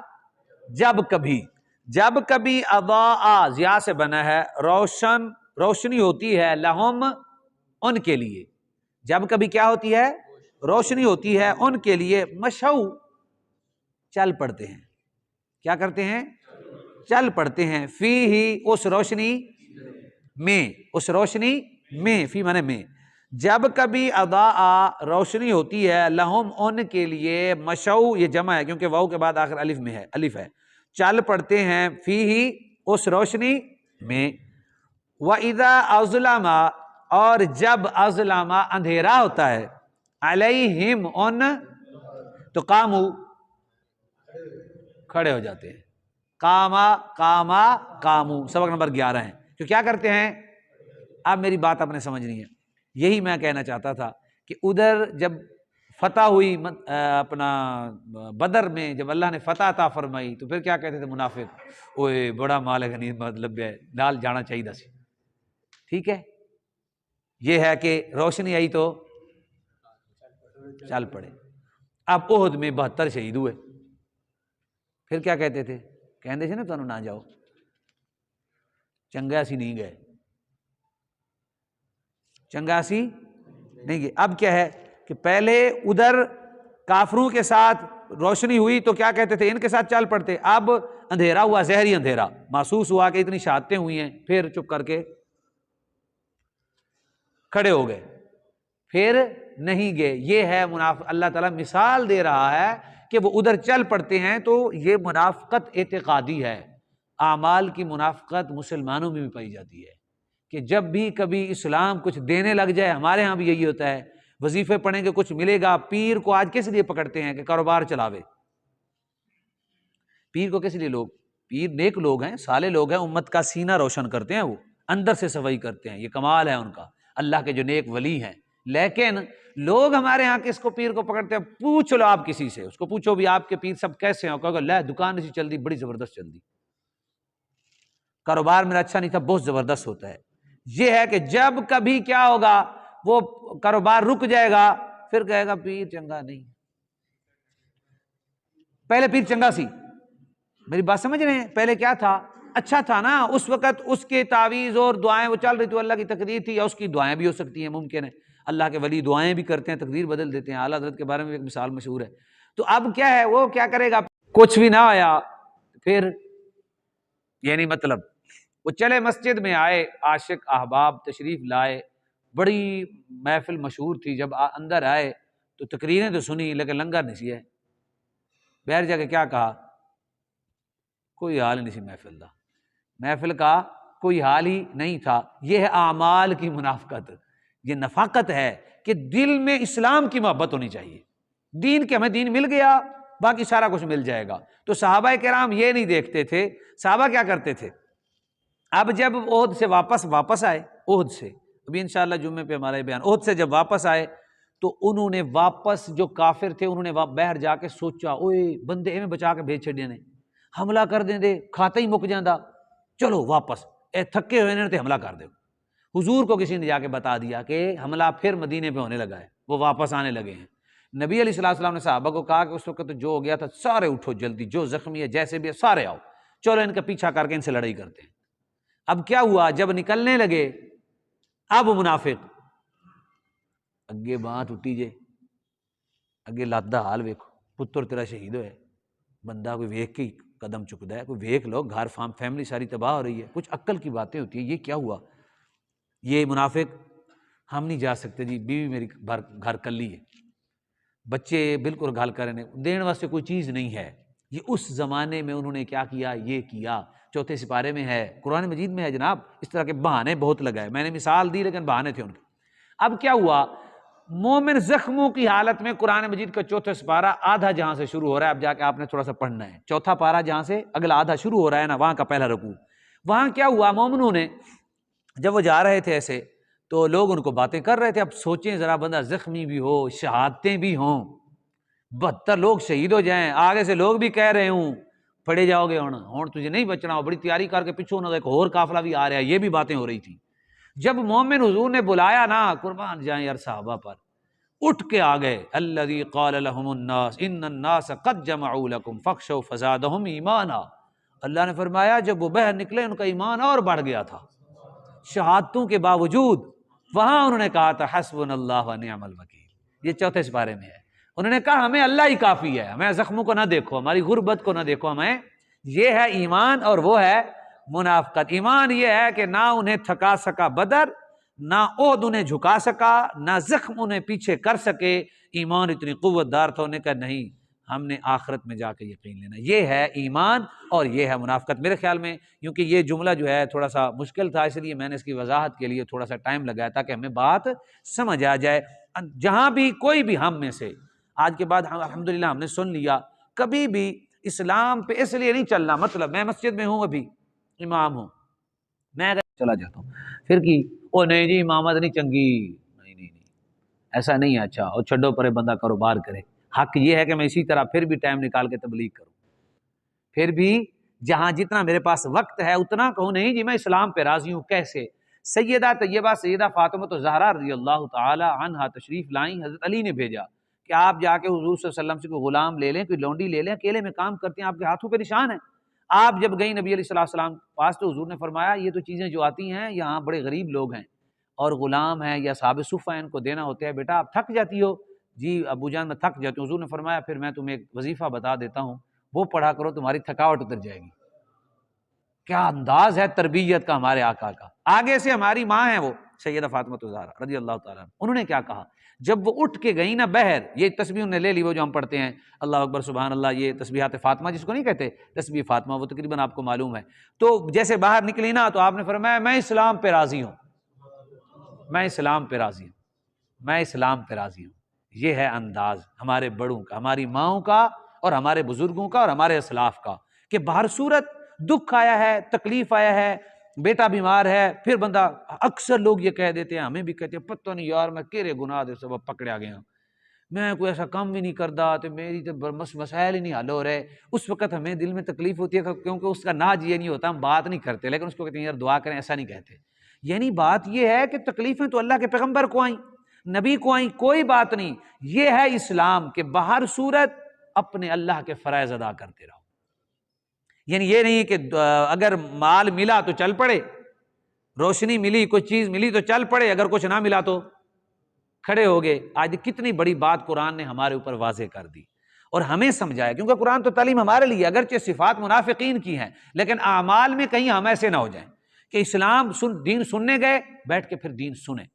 جب کبھی، جب کبھی، اضاء ضیاء سے بنا ہے، روشن، روشنی ہوتی ہے، لہم، ان کے لیے، جب کبھی کیا ہوتی ہے، روشنی ہوتی ہے ان کے لیے، مشوا، چل پڑتے ہیں، کیا کرتے ہیں، چل پڑتے ہیں، فیہ، اس روشنی میں، اس روشنی میں، فی معنی میں، جب کبھی اضاء، روشنی ہوتی ہے، لہم، ان کے لیے، مشوا، یہ جمع ہے کیونکہ واو کے بعد آخر الف میں ہے، الف ہے، چل پڑتے ہیں، فیہ، اس روشنی میں، وَإِذَا أَظْلَمَ، اور جب اظلم، اندھیرا ہوتا ہے، علیہم، ان، تو قاموا، کھڑے ہو جاتے ہیں، قاموا، سبق نمبر 11 ہے، تو کیا کرتے ہیں، اب میری بات آپ نے سمجھنی ہے، یہی میں کہنا چاہتا تھا کہ ادھر جب فتح ہوئی اپنا بدر میں، جب اللہ نے فتح عطا فرمائی تو پھر کیا کہتے تھے منافق، اوئے بڑا مال غنیمت مطلب ہے نال جانا چاہیے سی۔ ٹھیک ہے، یہ ہے کہ روشنی آئی تو چل پڑے۔ اب احد میں 72 شہید ہوئے، پھر کیا کہتے تھے، کہندے سے نا تانوں نہ جاؤ، چنگا سی نہیں گئے، چنگا سی نہیں گئے۔ اب کیا ہے کہ پہلے ادھر کافروں کے ساتھ روشنی ہوئی تو کیا کہتے تھے، ان کے ساتھ چل پڑتے، اب اندھیرا ہوا، زہری اندھیرا محسوس ہوا کہ اتنی شہادتیں ہوئی ہیں، پھر چپ کر کے کھڑے ہو گئے، پھر نہیں گئے۔ یہ ہے منافق، اللہ تعالیٰ مثال دے رہا ہے کہ وہ ادھر چل پڑتے ہیں، تو یہ منافقت اعتقادی ہے۔ اعمال کی منافقت مسلمانوں میں بھی پائی جاتی ہے کہ جب بھی کبھی اسلام کچھ دینے لگ جائے، ہمارے ہاں بھی یہی ہوتا ہے، وظیفے پڑھیں گے کچھ ملے گا۔ پیر کو آج کس لیے پکڑتے ہیں کہ کاروبار چلاوے؟ پیر کو کس لیے لوگ، پیر نیک لوگ ہیں، صالح لوگ ہیں، امت کا سینہ روشن کرتے ہیں، وہ اندر سے صفائی کرتے ہیں، یہ کمال ہے ان کا، اللہ کے جو نیک ولی ہیں۔ لیکن لوگ ہمارے ہاں کس کو پیر کو پکڑتے ہیں؟ پوچھ لو آپ کسی سے، اس کو پوچھو بھی آپ کے پیر سب کیسے ہیں، کہو گے لے دکان نہیں چل دی، بڑی زبردست چل دی، کاروبار میرا اچھا نہیں تھا، بہت زبردست ہوتا ہے۔ یہ ہے کہ جب کبھی کیا ہوگا، وہ کاروبار رک جائے گا، پھر کہے گا پیر چنگا نہیں، پہلے پیر چنگا سی۔ میری بات سمجھ رہے ہیں؟ پہلے کیا تھا، اچھا تھا نا، اس وقت اس کے تعویذ اور دعائیں وہ چل رہی تو اللہ کی تقدیر تھی، یا اس کی دعائیں بھی ہو سکتی ہیں، ممکن ہے اللہ کے ولی دعائیں بھی کرتے ہیں، تقدیر بدل دیتے ہیں۔ اعلیٰ حضرت کے بارے میں ایک مثال مشہور ہے۔ تو اب کیا ہے، وہ کیا کرے گا، کچھ بھی نہ آیا، پھر یعنی مطلب وہ چلے مسجد میں آئے، عاشق احباب تشریف لائے، بڑی محفل مشہور تھی، جب اندر آئے تو تقریریں تو سنی لیکن لنگر نہیں سی ہے، باہر جا کے کیا کہا، کوئی حال نہیں سی محفل دا، محفل کا کوئی حال ہی نہیں تھا۔ یہ ہے اعمال کی منافقت، یہ نفاقت ہے کہ دل میں اسلام کی محبت ہونی چاہیے، دین کے، ہمیں دین مل گیا باقی سارا کچھ مل جائے گا۔ تو صحابہ کرام یہ نہیں دیکھتے تھے، صحابہ کیا کرتے تھے، اب جب احد سے واپس آئے، احد سے ابھی انشاءاللہ جمعے پہ ہمارا بیان، احد سے جب واپس آئے تو انہوں نے واپس، جو کافر تھے انہوں نے باہر جا کے سوچا، اوئے بندے ایویں بچا کے بھیج چھڑے نے، حملہ کر دیں دے، کھاتا ہی مک جاندہ، چلو واپس، اے تھکے ہوئے نے تے حملہ کر دے۔ حضور کو کسی نے جا کے بتا دیا کہ حملہ پھر مدینے پہ ہونے لگا ہے، وہ واپس آنے لگے ہیں۔ نبی علیہ السلام نے صحابہ کو کہا کہ اس وقت جو ہو گیا تھا، سارے اٹھو جلدی، جو زخمی ہے جیسے بھی ہے سارے آؤ، چلو ان کا پیچھا کر کے ان سے لڑائی کرتے ہیں۔ اب کیا ہوا، جب نکلنے لگے، اب منافق اگے باں ٹوٹی جے، اگے لات دا حال ویکھو، پتر تیرا شہید ہوئے، بندہ کوئی ویکھ کے قدم چکدا ہے، کوئی ویکھ لو، گھر فیملی ساری تباہ ہو رہی ہے، کچھ عقل کی باتیں ہوتی ہیں، یہ کیا ہوا؟ یہ منافق، ہم نہیں جا سکتے جی، بیوی میری گھر کلی ہے، بچے بالکل گھل کرنے دین واسطے کوئی چیز نہیں ہے۔ یہ اس زمانے میں انہوں نے کیا کیا، یہ کیا، چوتھے سپارے میں ہے، قرآن مجید میں ہے جناب، اس طرح کے بہانے بہت لگائے، میں نے مثال دی لیکن بہانے تھے ان کے۔ اب کیا ہوا، مومن زخموں کی حالت میں، قرآن مجید کا چوتھا سپارہ آدھا جہاں سے شروع ہو رہا ہے، اب جا کے آپ نے تھوڑا سا پڑھنا ہے، چوتھا پارہ جہاں سے اگلا آدھا شروع ہو رہا ہے نا، وہاں کا پہلا رکوع، وہاں کیا ہوا، مومنوں نے جب وہ جا رہے تھے ایسے تو لوگ ان کو باتیں کر رہے تھے۔ اب سوچیں ذرا، بندہ زخمی بھی ہو، شہادتیں بھی ہوں، 72 لوگ شہید ہو جائیں، آگے سے لوگ بھی کہہ رہے ہوں پڑے جاؤ گے، ہون تجھے نہیں بچنا، ہو بڑی تیاری کر کے پیچھوں نہ ایک اور قافلہ بھی آ رہا ہے، یہ بھی باتیں ہو رہی تھی۔ جب مومن حضور نے بلایا نا، قربان جائیں یار صحابہ پر، اٹھ کے آ گئے، الذی قال لهم الناس ان الناس قد جمعوا لكم فاخشوا فزادهم ایمانا۔ اللہ نے فرمایا جب وہ باہر نکلے ان کا ایمان اور بڑھ گیا تھا، شہادتوں کے باوجود۔ وہاں انہوں نے کہا تھا حسبنا اللہ ونعم الوکیل، یہ چوتھے سپارے میں ہے، انہوں نے کہا ہمیں اللہ ہی کافی ہے، ہمیں زخموں کو نہ دیکھو، ہماری غربت کو نہ دیکھو، ہمیں یہ ہے ایمان، اور وہ ہے منافقت۔ ایمان یہ ہے کہ نہ انہیں تھکا سکا بدر، نہ احد انہیں جھکا سکا، نہ زخم انہیں پیچھے کر سکے، ایمان اتنی قوت دار تھا، انہیں کہا نہیں، ہم نے آخرت میں جا کے یقین لینا۔ یہ ہے ایمان اور یہ ہے منافقت میرے خیال میں، کیونکہ یہ جملہ جو ہے تھوڑا سا مشکل تھا، اس لیے میں نے اس کی وضاحت کے لیے تھوڑا سا ٹائم لگایا تاکہ ہمیں بات سمجھ آ جائے۔ جہاں بھی کوئی بھی ہم میں سے آج کے بعد الحمدللہ ہم نے سن لیا، کبھی بھی اسلام پہ اس لیے نہیں چلنا، مطلب میں مسجد میں ہوں، ابھی امام ہوں، میں اگر چلا جاتا ہوں پھر کی او نہیں جی امامت نہیں چنگی، نہیں نہیں نہیں، ایسا نہیں ہے اچھا اور چھڈو پرے بندہ کاروبار کرے. حق یہ ہے کہ میں اسی طرح پھر بھی ٹائم نکال کے تبلیغ کروں، پھر بھی جہاں جتنا میرے پاس وقت ہے اتنا کہوں نہیں جی میں اسلام پہ راضی ہوں. کیسے؟ سیدہ طیبہ سیدہ فاطمہ زہرا رضی اللہ تعالی عنہا تشریف لائیں، حضرت علی نے بھیجا کہ آپ جا کے حضور صلی اللہ علیہ وسلم سے کوئی غلام لے لیں، کوئی لونڈی لے لیں، اکیلے میں کام کرتے ہیں، آپ کے ہاتھوں پہ نشان ہے. آپ جب گئی نبی علیہ السلام پاس تو حضور نے فرمایا یہ تو چیزیں جو آتی ہیں یہاں بڑے غریب لوگ ہیں اور غلام ہیں یا صحابہ صفہ ہیں، ان کو دینا ہوتا ہے، بیٹا آپ تھک جاتی ہو. جی ابو جان میں تھک جاتی ہوں. حضور نے فرمایا پھر میں تمہیں ایک وظیفہ بتا دیتا ہوں، وہ پڑھا کرو، تمہاری تھکاوٹ اتر جائے گی. کیا انداز ہے تربیت کا ہمارے آقا کا. آگے سے ہماری ماں ہیں وہ سیدہ فاطمہ زہرا رضی اللہ تعالیٰ عنہ، انہوں نے کیا کہا جب وہ اٹھ کے گئی نا بہر، یہ تسبیح انہوں نے لے لی وہ جو ہم پڑھتے ہیں اللہ اکبر سبحان اللہ، یہ تسبیحات فاطمہ جس کو نہیں کہتے، تسبیح فاطمہ وہ تقریباً آپ کو معلوم ہے. تو جیسے باہر نکلی نا تو آپ نے فرمایا میں اسلام پہ راضی ہوں، میں اسلام پہ راضی ہوں، میں اسلام پہ راضی ہوں. یہ ہے انداز ہمارے بڑوں کا، ہماری ماؤں کا اور ہمارے بزرگوں کا اور ہمارے اسلاف کا، کہ بہر صورت دکھ آیا ہے، تکلیف آیا ہے، بیٹا بیمار ہے، پھر بندہ اکثر لوگ یہ کہہ دیتے ہیں، ہمیں بھی کہتے ہیں پتہ نہیں یار میں کیرے گناہ دے سبب پکڑیا گیا، میں کوئی ایسا کام بھی نہیں کرتا تو میری تو مسائل ہی نہیں حل ہو رہے. اس وقت ہمیں دل میں تکلیف ہوتی ہے کیونکہ اس کا ناج یہ نہیں ہوتا، ہم بات نہیں کرتے، لیکن اس کو کہتے ہیں یار دعا کریں، ایسا نہیں کہتے. یعنی بات یہ ہے کہ تکلیفیں تو اللہ کے پیغمبر کو آئیں، نبی کو آئیں، کوئی بات نہیں. یہ ہے اسلام کہ بہر صورت اپنے اللہ کے فرائض ادا کرتے رہو. یعنی یہ نہیں کہ اگر مال ملا تو چل پڑے، روشنی ملی، کوئی چیز ملی تو چل پڑے، اگر کچھ نہ ملا تو کھڑے ہو گئے. آج کتنی بڑی بات قرآن نے ہمارے اوپر واضح کر دی اور ہمیں سمجھایا، کیونکہ قرآن تو تعلیم ہمارے لیے، اگرچہ صفات منافقین کی ہیں لیکن اعمال میں کہیں ہم ایسے نہ ہو جائیں کہ اسلام دین سننے گئے بیٹھ کے پھر دین سنیں.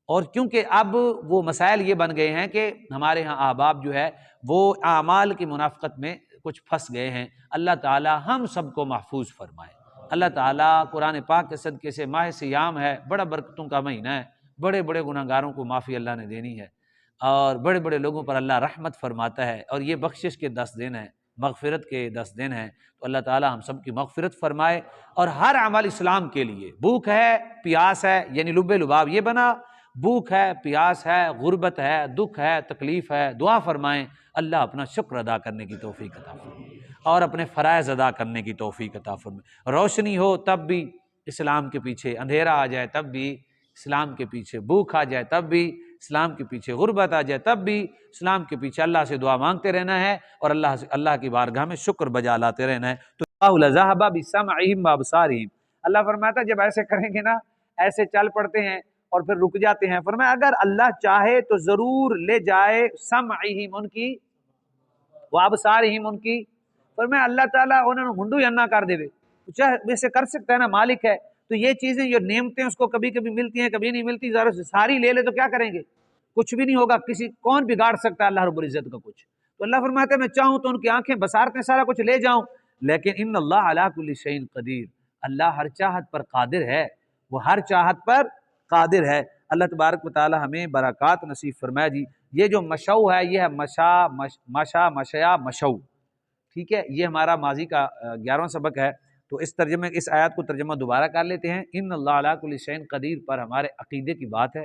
اور کیونکہ اب وہ مسائل یہ بن گئے ہیں کہ ہمارے ہاں احباب جو ہے وہ اعمال کی منافقت میں کچھ پھنس گئے ہیں. اللہ تعالی ہم سب کو محفوظ فرمائے. اللہ تعالیٰ قرآن پاک کے صدقے سے ماہ سیام ہے، بڑا برکتوں کا مہینہ ہے، بڑے بڑے گناہ گاروں کو معافی اللہ نے دینی ہے اور بڑے بڑے لوگوں پر اللہ رحمت فرماتا ہے، اور یہ بخشش کے 10 دن ہیں، مغفرت کے 10 دن ہیں. تو اللہ تعالیٰ ہم سب کی مغفرت فرمائے. اور ہر عمل اسلام کے لیے، بھوک ہے، پیاس ہے، یعنی لب لباب یہ بنا، بھوک ہے، پیاس ہے، غربت ہے، دکھ ہے، تکلیف ہے، دعا فرمائیں اللہ اپنا شکر ادا کرنے کی توفیق عطا فرمائے اور اپنے فرائض ادا کرنے کی توفیق عطا فرمائے. روشنی ہو تب بھی اسلام کے پیچھے، اندھیرا آ جائے تب بھی اسلام کے پیچھے، بھوک آ جائے تب بھی اسلام کے پیچھے، غربت آ جائے تب بھی اسلام کے پیچھے اللہ سے دعا مانگتے رہنا ہے اور اللہ کی بارگاہ میں شکر بجا لاتے رہنا ہے. تو لذهب بسمعهم وابصارهم، اللہ فرماتا ہے جب ایسے کریں گے نا، ایسے چل پڑتے ہیں اور پھر رک جاتے ہیں. فرمایا اگر اللہ چاہے تو ضرور لے جائے سمعہم ان کی، وابصارہم ان کی. فرمایا اللہ تعالیٰ انہوں نے منڈو نہ کر دے، چاہے ویسے کر سکتا ہے نا، مالک ہے. تو یہ چیزیں جو نعمتیں اس کو کبھی کبھی ملتی ہیں کبھی نہیں ملتی، ذرا ساری لے لے تو کیا کریں گے، کچھ بھی نہیں ہوگا. کون بگاڑ سکتا ہے اللہ رب العزت کا کچھ؟ تو اللہ فرماتا ہے میں چاہوں تو ان کی آنکھیں بصارتیں سارا کچھ لے جاؤں، لیکن ان اللہ علی کل شیء قدیر، اللہ ہر چاہت پر قادر ہے، وہ ہر چاہت پر قادر ہے. اللہ تبارک و تعالی ہمیں برکات نصیب فرمائے. جی یہ جو مشو ہے یہ ہے مشا مشیا مشو، ٹھیک ہے. یہ ہمارا ماضی کا 11واں سبق ہے. تو اس ترجمے، اس آیات کو ترجمہ دوبارہ کر لیتے ہیں. ان اللہ علی کل شیء قدیر پر ہمارے عقیدے کی بات ہے،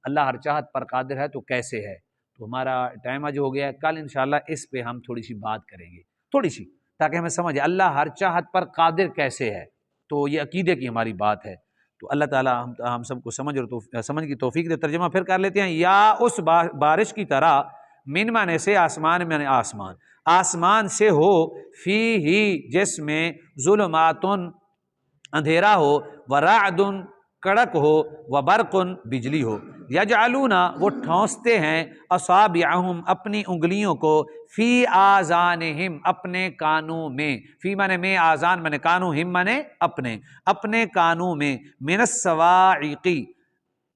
اللہ ہر چاہت پر قادر ہے. تو کیسے ہے؟ تو ہمارا ٹائم آج ہو گیا ہے، کل انشاءاللہ اس پہ ہم تھوڑی سی بات کریں گے، تھوڑی سی، تاکہ ہمیں سمجھے اللہ ہر چاہت پر قادر کیسے ہے. تو یہ عقیدے کی ہماری بات ہے. تو اللہ تعالیٰ ہم سب کو سمجھ کی توفیق دے. ترجمہ پھر کر لیتے ہیں. یا اس بارش کی طرح، من مانے سے آسمان، میں آسمان، آسمان سے ہو، فی ہی جس میں ظلماتن اندھیرا ہو، ورعد کڑک ہو، وبرقن بجلی ہو. یجعلون وہ ٹھونستے ہیں، اصابعہم اپنی انگلیوں کو، فی آذانہم اپنے کانوں میں، فی مانے میں، آذان مانے کانوں، ہم مانے اپنے کانوں میں، من الصواعق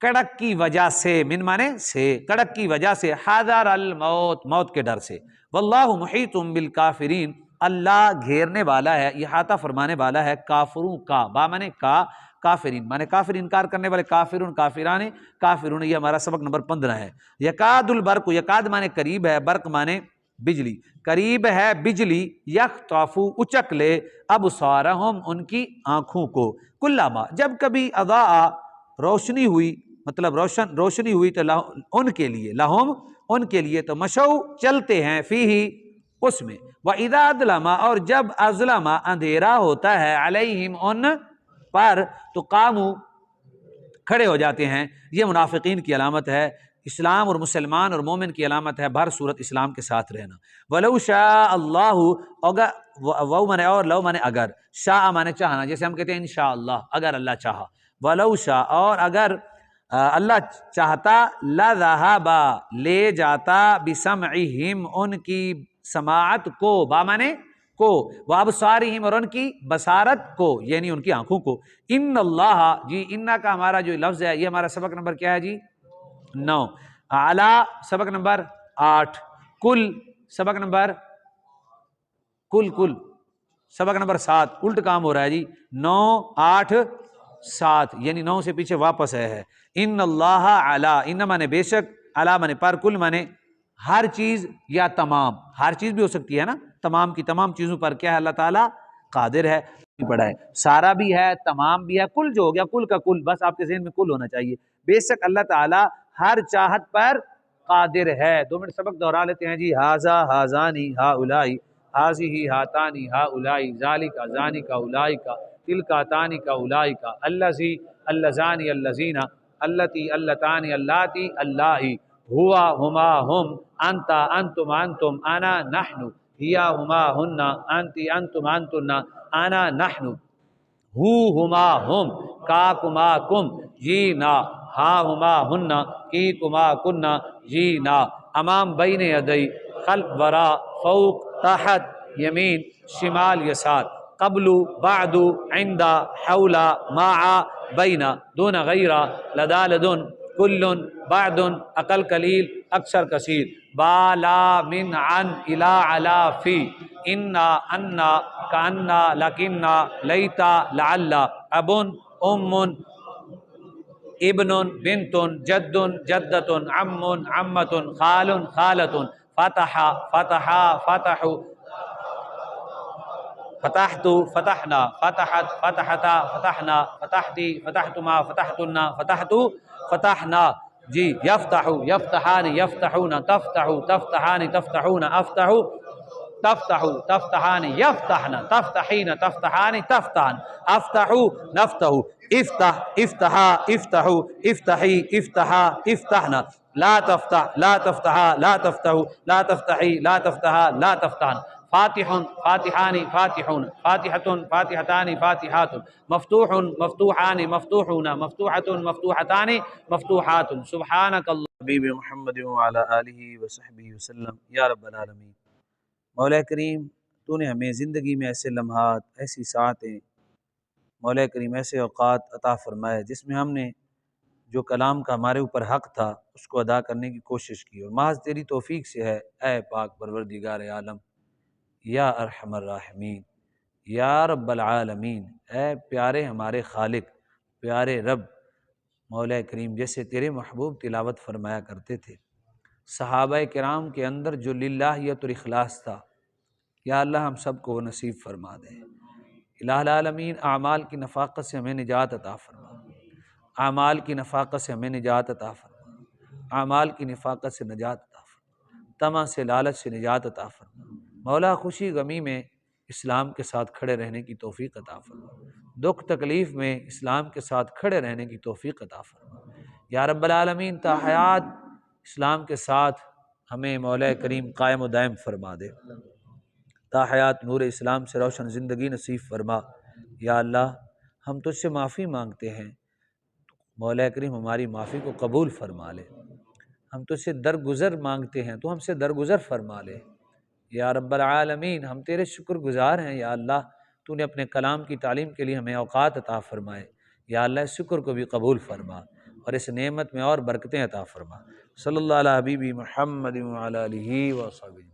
کڑک کی وجہ سے، من مانے سے، کڑک کی وجہ سے، حذر الموت موت کے ڈر سے. واللہ محیط بالکافرین اللہ گھیرنے والا ہے، احاطہ فرمانے والا ہے کافروں کا. با مانے کا، کافرین مانے کافر، انکار کرنے والے، کافرون کافران کافرون. یہ ہمارا سبق نمبر 15 ہے. یکاد البرق، یکاد مانے قریب ہے، برق مانے بجلی، قریب ہے بجلی، یخطف اچک لے، ابصارہم ان کی آنکھوں کو، کلما جب کبھی اضاء روشنی ہوئی، مطلب روشنی ہوئی تو ان کے لیے، لہم ان کے لیے، تو مشو چلتے ہیں، فیہی اس میں، وَإِذَا أَظْلَمَ اور جب اظلم اندھیرا ہوتا ہے، علیہم ان پر، تو قاموا کھڑے ہو جاتے ہیں۔ یہ منافقین کی علامت ہے، اسلام اور مسلمان اور مومن کی علامت ہے بھر صورت اسلام کے ساتھ رہنا۔ وَلَوْ شَاءَ اللَّهُ، وہ مانے اور، لو مانے اگر، شاء مانے چاہنا، جیسے ہم کہتے ہیں انشاءاللہ، اگر اللہ چاہا، وَلَوْ شَاء اور اگر اللہ چاہتا، لَذَهَبَ لے جاتا، بِسَمْعِهِمْ ان کی سماعت کو، با مانے کو، وَأَبْصَارِهِمْ اور ان کی بصارت کو، یعنی ان کی آنکھوں کو۔ ان اللہ، جی انا کا ہمارا جو لفظ ہے یہ ہمارا سبق نمبر کیا ہے جی 9، اعلی سبق نمبر 8، کل سبق نمبر کل سبق نمبر 7، الٹ کام ہو رہا ہے جی، 9 8 7، یعنی 9 سے پیچھے واپس ہے۔ ان اللہ علی، ان مانے بے شک، علی مانے پر، کل مانے ہر چیز یا تمام، ہر چیز بھی ہو سکتی ہے نا، تمام کی تمام چیزوں پر کیا ہے اللہ تعالیٰ قادر ہے۔ پڑھا ہے سارا بھی ہے، تمام بھی ہے، کل جو ہو گیا کل کا کل، بس آپ کے ذہن میں کل ہونا چاہیے۔ بے شک اللہ تعالیٰ ہر چاہت پر قادر ہے۔ 2 منٹ سبق دہرا لیتے ہیں جی، ھذا ھذانی ھاؤلائی، ھذہ ھاتانی ھاؤلائی، ذالک ذانک اولئک، تلک تانک اولئک، الذی اللذانی اللذین، اللتی اللتانی اللاتی اللائی، ہوا ہما ہم، انت انتم انتم، انا نحن، ہیا ہما ہن، انتی انتم انتن، انا نحن، ہو ہما ہم، کا کما کم، جینا، ہا ہما ہن، کی کما کننا، جینا، امام بین یدی، خلف ورا، فوق تحت، یمین شمال یسار، قبل بعد، عند، حول، مع، بین، دون غیر، لدا لدن، کل، بعد، اقل قلیل، اکثر کثیر، بالا، من، عن، الی، علی، فی، انا، انا، کانا، لکنا، لیتا، لعل، ابن، ام، ابن، بنت، جد، جدت، عم، عمت، خال، خالت، فتح، فتحا، فتح، فتحت، فتحنا، فتحت، فتحتا، فتحنا، فتحتی، فتحتما، فتحتن، فتحت، فتحنا، جی، یفتح، یفتحان، یفتحون، تفتح، تفتحان، تفتحون، افتح، تفتح، تفتحان، یفتحن، تفتحین، تفتحان، تفتحن، افتح، نفتح، افتح، افتحا، افتح، افتحی، افتحا، افتحنا، لا تفتح، لا تفتحا، لا تفتح، لا تفتحی، لا تفتحا، لا تفتحن، فاتح، فاتحان، فاتحون، فاتحة، فاتحتان، فاتحات، مفتوح، مفتوحان، مفتوحون، مفتوحة، مفتوحتان، مفتوحات، سبحانک اللہ حبیب محمد وعلی آلہ وصحبہ وسلم۔ یا رب العالمین، مولا کریم تو نے ہمیں زندگی میں ایسے لمحات، ایسی ساعتیں، مولا کریم ایسے اوقات عطا فرمائے جس میں ہم نے جو کلام کا ہمارے اوپر حق تھا اس کو ادا کرنے کی کوشش کی، اور محض تیری توفیق سے ہے اے پاک پروردگار عالم، یا ارحم الراحمین، یا رب العالمین، اے پیارے ہمارے خالق، پیارے رب، مولا کریم جیسے تیرے محبوب تلاوت فرمایا کرتے تھے، صحابہ کرام کے اندر جو للہیت اور اخلاص تھا، یا اللہ ہم سب کو وہ نصیب فرما دے۔ الہ العالمین، اعمال کی نفاقت سے ہمیں نجات عطا فرما، اعمال کی نفاقت سے ہمیں نجات عطا فرما، اعمال کی نفاقت سے نجات عطا فرما، طمع سے، لالچ سے نجات عطا فرما، مولا خوشی غمی میں اسلام کے ساتھ کھڑے رہنے کی توفیق عطا فرما، دکھ تکلیف میں اسلام کے ساتھ کھڑے رہنے کی توفیق عطا فرما، یا رب العالمین تا حیات اسلام کے ساتھ ہمیں مولا کریم قائم و دائم فرما دے، تا حیات نور اسلام سے روشن زندگی نصیب فرما۔ یا اللہ ہم تجھ سے معافی مانگتے ہیں، مولا کریم ہماری معافی کو قبول فرما لے، ہم تجھ سے درگزر مانگتے ہیں تو ہم سے درگزر فرما لے، یا رب العالمین ہم تیرے شکر گزار ہیں، یا اللہ تو نے اپنے کلام کی تعلیم کے لیے ہمیں اوقات عطا فرمائے، یا اللہ اس شکر کو بھی قبول فرما اور اس نعمت میں اور برکتیں عطا فرما۔ صلی اللہ علیہ حبیبی محمد وعلی آلہ وصحبہ۔